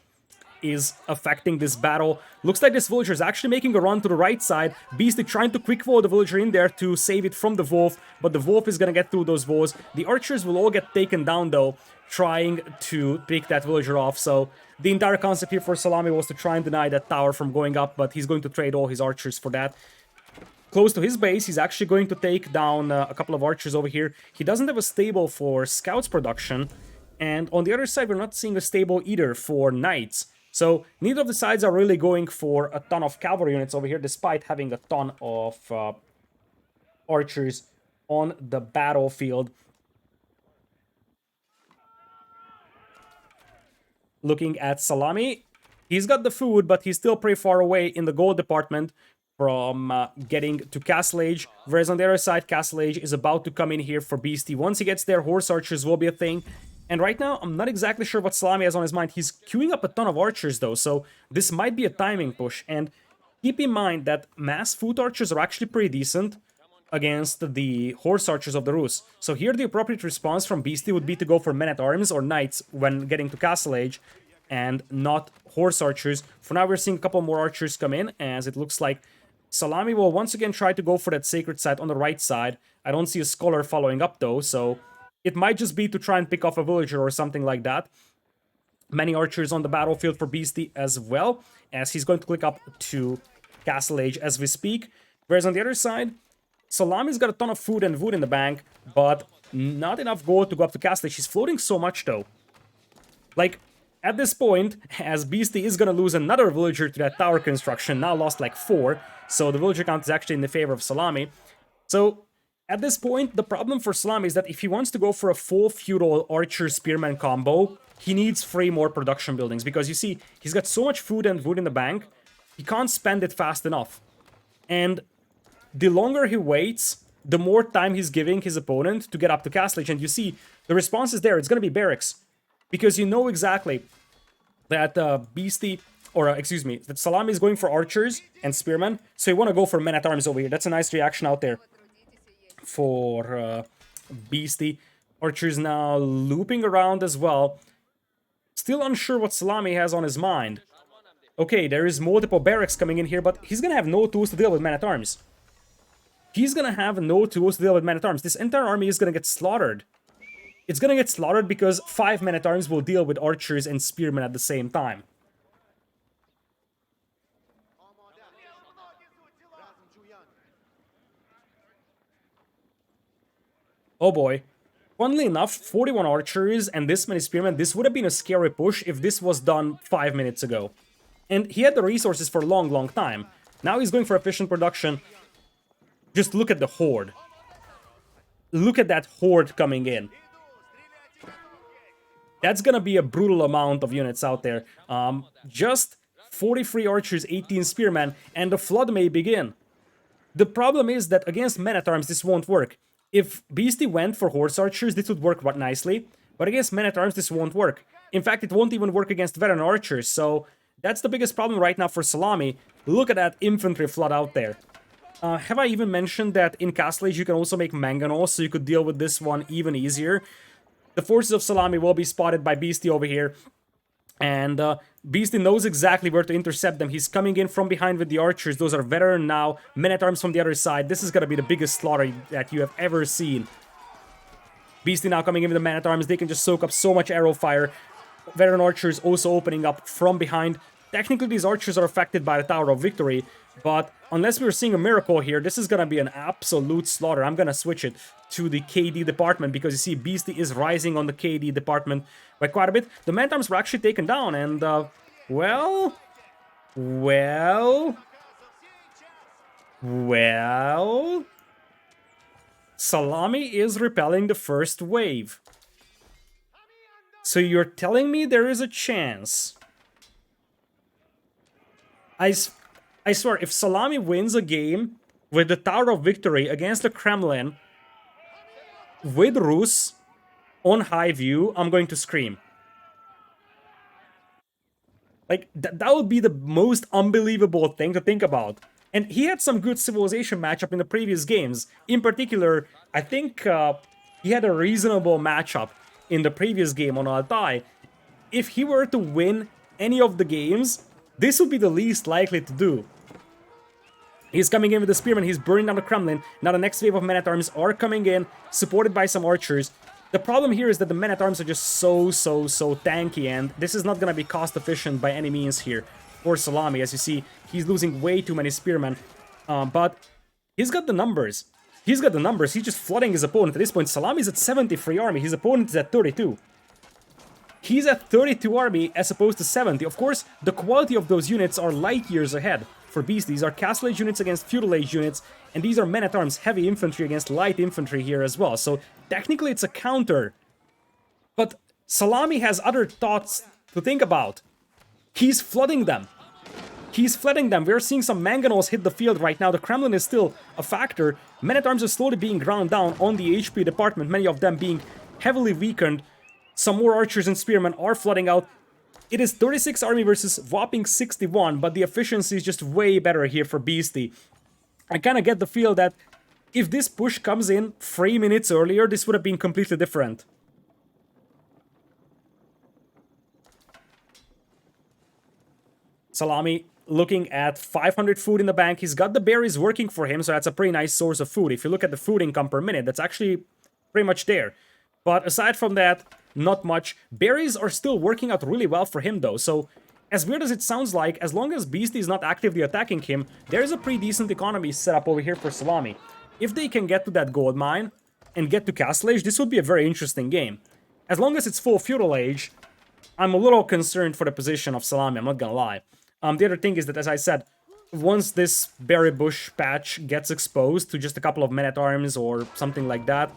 is affecting this battle. Looks like this villager is actually making a run to the right side. Beasty trying to quick wall the villager in there to save it from the wolf, but the wolf is gonna get through those walls. The archers will all get taken down though, trying to pick that villager off. So the entire concept here for Szalami was to try and deny that tower from going up, but he's going to trade all his archers for that. Close to his base, he's actually going to take down a couple of archers over here. He doesn't have a stable for scouts production, and on the other side, we're not seeing a stable either for knights. So neither of the sides are really going for a ton of cavalry units over here, despite having a ton of archers on the battlefield. Looking at Szalami, he's got the food, but he's still pretty far away in the gold department from getting to Castle Age, whereas on the other side, Castle Age is about to come in here for Beasty. Once he gets there, horse archers will be a thing. And right now, I'm not exactly sure what Szalami has on his mind. He's queuing up a ton of archers though, so this might be a timing push. And keep in mind that mass foot archers are actually pretty decent against the horse archers of the Rus. So here the appropriate response from Beasty would be to go for men-at-arms or knights when getting to Castle Age, and not horse archers. For now, we're seeing a couple more archers come in, as it looks like Szalami will once again try to go for that sacred site on the right side. I don't see a scholar following up though, so it might just be to try and pick off a villager or something like that. Many archers on the battlefield for Beasty as well, as he's going to click up to Castle Age as we speak. Whereas on the other side, Szalami's got a ton of food and wood in the bank, but not enough gold to go up to Castle Age. He's floating so much though. Like, at this point, as Beasty is gonna lose another villager to that tower construction, now lost like 4, so the villager count is actually in the favor of Szalami. So, at this point, the problem for Szalami is that if he wants to go for a full feudal archer-spearman combo, he needs 3 more production buildings, because you see, he's got so much food and wood in the bank, he can't spend it fast enough. And the longer he waits, the more time he's giving his opponent to get up to Castle Age, and you see, the response is there, it's gonna be barracks. Because you know exactly that Beasty, or excuse me, that Szalami is going for archers and spearmen, so you want to go for men-at-arms over here. That's a nice reaction out there for Beasty. Archers now looping around as well. Still unsure what Szalami has on his mind. Okay, there is multiple barracks coming in here, but he's gonna have no tools to deal with men-at-arms. He's gonna have no tools to deal with men-at-arms. This entire army is gonna get slaughtered. It's gonna get slaughtered because 5 men-at-arms will deal with archers and spearmen at the same time. Oh boy. Funnily enough, 41 archers and this many spearmen, this would have been a scary push if this was done 5 minutes ago. And he had the resources for a long, long time. Now he's going for efficient production. Just look at the horde. Look at that horde coming in. That's gonna be a brutal amount of units out there. Just 43 archers, 18 spearmen, and the flood may begin. The problem is that against men-at-arms this won't work. If Beasty went for horse archers, this would work nicely, but against men-at-arms this won't work. In fact, it won't even work against veteran archers, so that's the biggest problem right now for Szalami. Look at that infantry flood out there. Have I even mentioned that in Castle Age you can also make mangonels, so you could deal with this one even easier? The forces of Szalami will be spotted by Beasty over here, and Beasty knows exactly where to intercept them. He's coming in from behind with the archers. Those are veteran now, men-at-arms from the other side. This is gonna be the biggest slaughter that you have ever seen. Beasty now coming in with the man-at-arms. They can just soak up so much arrow fire. Veteran archers also opening up from behind. Technically, these archers are affected by the Tower of Victory, but unless we're seeing a miracle here, this is gonna be an absolute slaughter. I'm gonna switch it to the KD department, because you see Beasty is rising on the KD department by quite a bit. The man-at-arms were actually taken down, and, well... Szalami is repelling the first wave. So you're telling me there is a chance? I swear, if Szalami wins a game with the Tower of Victory against the Kremlin with Rus on high view, I'm going to scream. Like, that would be the most unbelievable thing to think about. And he had some good civilization matchup in the previous games. In particular, I think he had a reasonable matchup in the previous game on Altai. If he were to win any of the games, this would be the least likely to do. He's coming in with the spearman, he's burning down the Kremlin. Now the next wave of men-at-arms are coming in, supported by some archers. The problem here is that the men-at-arms are just so tanky, and this is not gonna be cost-efficient by any means here for Szalami. As you see, he's losing way too many spearmen, but he's got the numbers. He's got the numbers, he's just flooding his opponent. At this point, Szalami's at 73 army, his opponent is at 32. He's at 32 army as opposed to 70. Of course, the quality of those units are light years ahead for Beast. These are Castle Age units against Feudal Age units, and these are men-at-arms heavy infantry against light infantry here as well. So technically it's a counter. But Szalami has other thoughts to think about. He's flooding them. He's flooding them. We're seeing some mangonels hit the field right now. The Kremlin is still a factor. Men-at-arms are slowly being ground down on the HP department, many of them being heavily weakened. Some more archers and spearmen are flooding out. It is 36 army versus whopping 61, but the efficiency is just way better here for Beasty. I kind of get the feel that if this push comes in 3 minutes earlier, this would have been completely different. Szalami looking at 500 food in the bank. He's got the berries working for him, so that's a pretty nice source of food. If you look at the food income per minute, that's actually pretty much there. But aside from that, not much. Berries are still working out really well for him though, so as weird as it sounds like, as long as Beasty is not actively attacking him, there's a pretty decent economy set up over here for Szalami. If they can get to that gold mine and get to Castle Age, this would be a very interesting game. As long as it's full Feudal Age, I'm a little concerned for the position of Szalami, I'm not gonna lie. The other thing is that, as I said, once this berry bush patch gets exposed to just a couple of men-at-arms or something like that,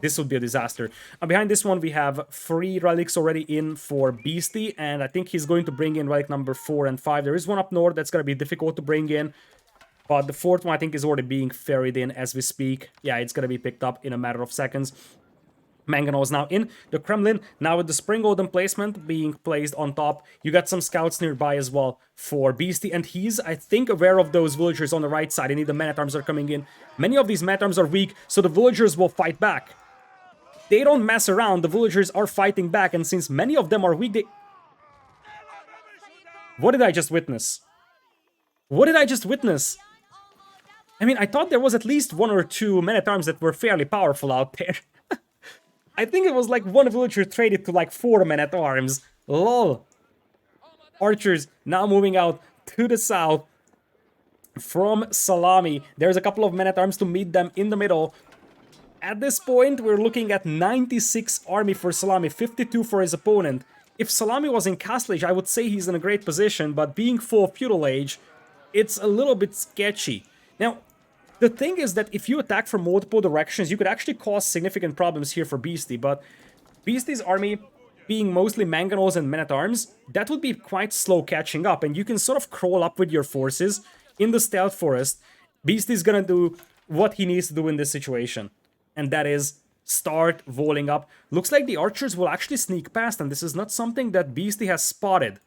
this would be a disaster. Behind this one, we have 3 relics already in for Beasty, and I think he's going to bring in relic number 4 and 5. There is one up north that's going to be difficult to bring in, but the 4th one I think is already being ferried in as we speak. Yeah, it's going to be picked up in a matter of seconds. Mangonel is now in the Kremlin. Now with the Spring Golden placement being placed on top, you got some scouts nearby as well for Beasty, and he's, I think, aware of those villagers on the right side. Indeed, the men-at-arms are coming in. Many of these men-at-arms are weak, so the villagers will fight back. They don't mess around, the villagers are fighting back, and since many of them are weak, they... What did I just witness? What did I just witness? I mean, I thought there was at least 1 or 2 men-at-arms that were fairly powerful out there. I think it was like 1 villager traded to like 4 men-at-arms. Lol. Archers now moving out to the south from Szalami. There's a couple of men-at-arms to meet them in the middle. At this point, we're looking at 96 army for Szalami, 52 for his opponent. if Szalami was in Castle Age, I would say he's in a great position, but being full Feudal Age, it's a little bit sketchy. Now, the thing is that if you attack from multiple directions, you could actually cause significant problems here for Beasty, but Beasty's army being mostly mangonels and men-at-arms, that would be quite slow catching up, and you can sort of crawl up with your forces in the stealth forest. Beasty's gonna do what he needs to do in this situation, and that is start rolling up. Looks like the archers will actually sneak past, and this is not something that Beasty has spotted.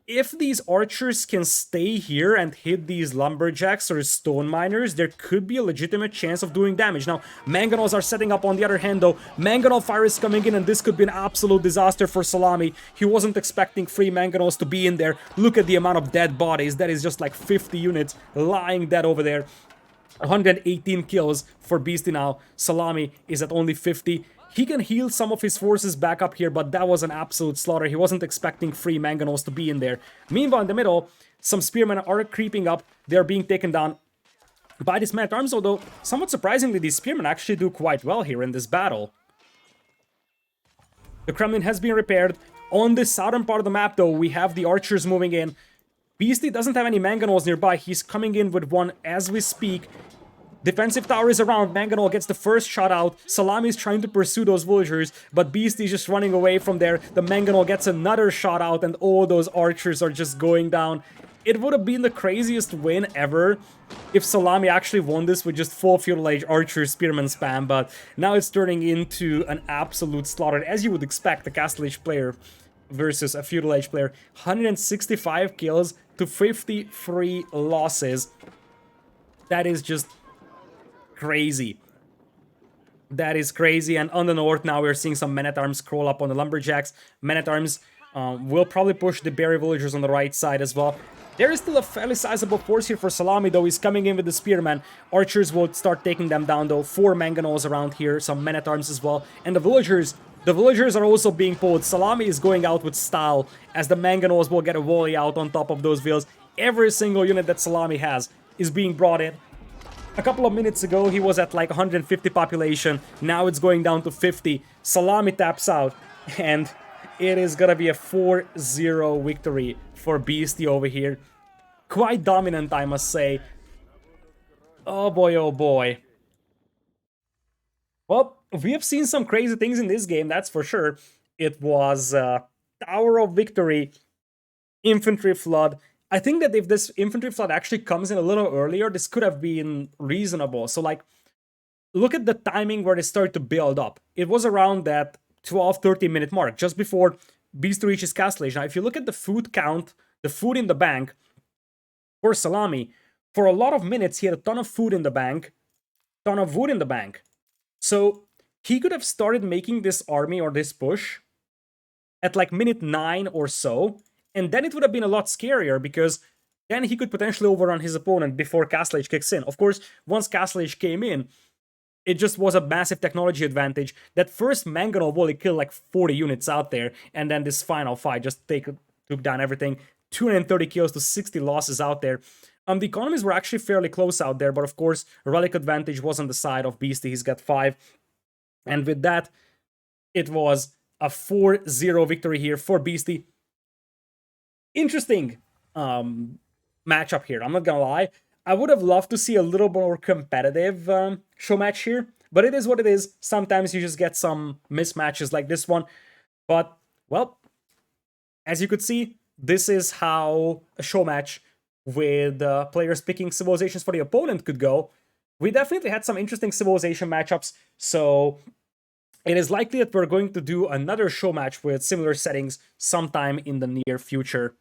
If these archers can stay here and hit these lumberjacks or stone miners, there could be a legitimate chance of doing damage. Now, mangonels are setting up on the other hand though. Mangonel fire is coming in and this could be an absolute disaster for Szalami. He wasn't expecting 3 mangonels to be in there. Look at the amount of dead bodies. That is just like 50 units lying dead over there. 118 kills for Beasty now. Szalami is at only 50. He can heal some of his forces back up here, but that was an absolute slaughter. He wasn't expecting 3 mangonels to be in there. Meanwhile, in the middle, some spearmen are creeping up. They're being taken down by this man-at-arms, although, somewhat surprisingly, these spearmen actually do quite well here in this battle. The Kremlin has been repaired. On the southern part of the map, though, we have the archers moving in. Beasty doesn't have any mangonels nearby. He's coming in with one as we speak. Defensive tower is around. Mangonel gets the first shot out. Szalami is trying to pursue those villagers, but Beasty is just running away from there. The Mangonel gets another shot out, and all those archers are just going down. It would have been the craziest win ever if Szalami actually won this with just full Feudal Age archer spearman spam, but now it's turning into an absolute slaughter, as you would expect a Castle Age player versus a Feudal Age player. 165 kills to 53 losses. That is just crazy. That is crazy. And on the north now we're seeing some men-at-arms crawl up on the lumberjacks. Men-at-arms will probably push the berry villagers on the right side as well. There is still a fairly sizable force here for Szalami though. He's coming in with the spearman. Archers will start taking them down though. 4 mangonels around here, some men-at-arms as well. And the villagers are also being pulled. Szalami is going out with style as the mangonels will get a volley out on top of those vills. Every single unit that Szalami has is being brought in. A couple of minutes ago, he was at like 150 population. Now it's going down to 50. Szalami taps out. And it is gonna be a 4-0 victory for Beasty over here. Quite dominant, I must say. Oh boy, oh boy. Well, we have seen some crazy things in this game, that's for sure. It was Tower of Victory, Infantry Flood. I think that if this Infantry Flood actually comes in a little earlier, this could have been reasonable. So, like, look at the timing where they start to build up. It was around that 12-13 minute mark, just before Beasty reaches Castle Age. Now, if you look at the food count, the food in the bank for Szalami, for a lot of minutes, he had a ton of food in the bank, ton of wood in the bank. So, he could have started making this army or this push at like minute 9 or so, and then it would have been a lot scarier because then he could potentially overrun his opponent before Castle Age kicks in. Of course, once Castle Age came in, it just was a massive technology advantage. That first Mangonel volley killed like 40 units out there, and then this final fight just took down everything. 230 kills to 60 losses out there. The economies were actually fairly close out there, but of course, relic advantage was on the side of Beasty. He's got 5. And with that, it was a 4-0 victory here for Beasty. Interesting matchup here, I'm not gonna lie. I would have loved to see a little more competitive show match here, but it is what it is. Sometimes you just get some mismatches like this one. But, well, as you could see, this is how a show match with players picking civilizations for the opponent could go. We definitely had some interesting civilization matchups, so it is likely that we're going to do another show match with similar settings sometime in the near future.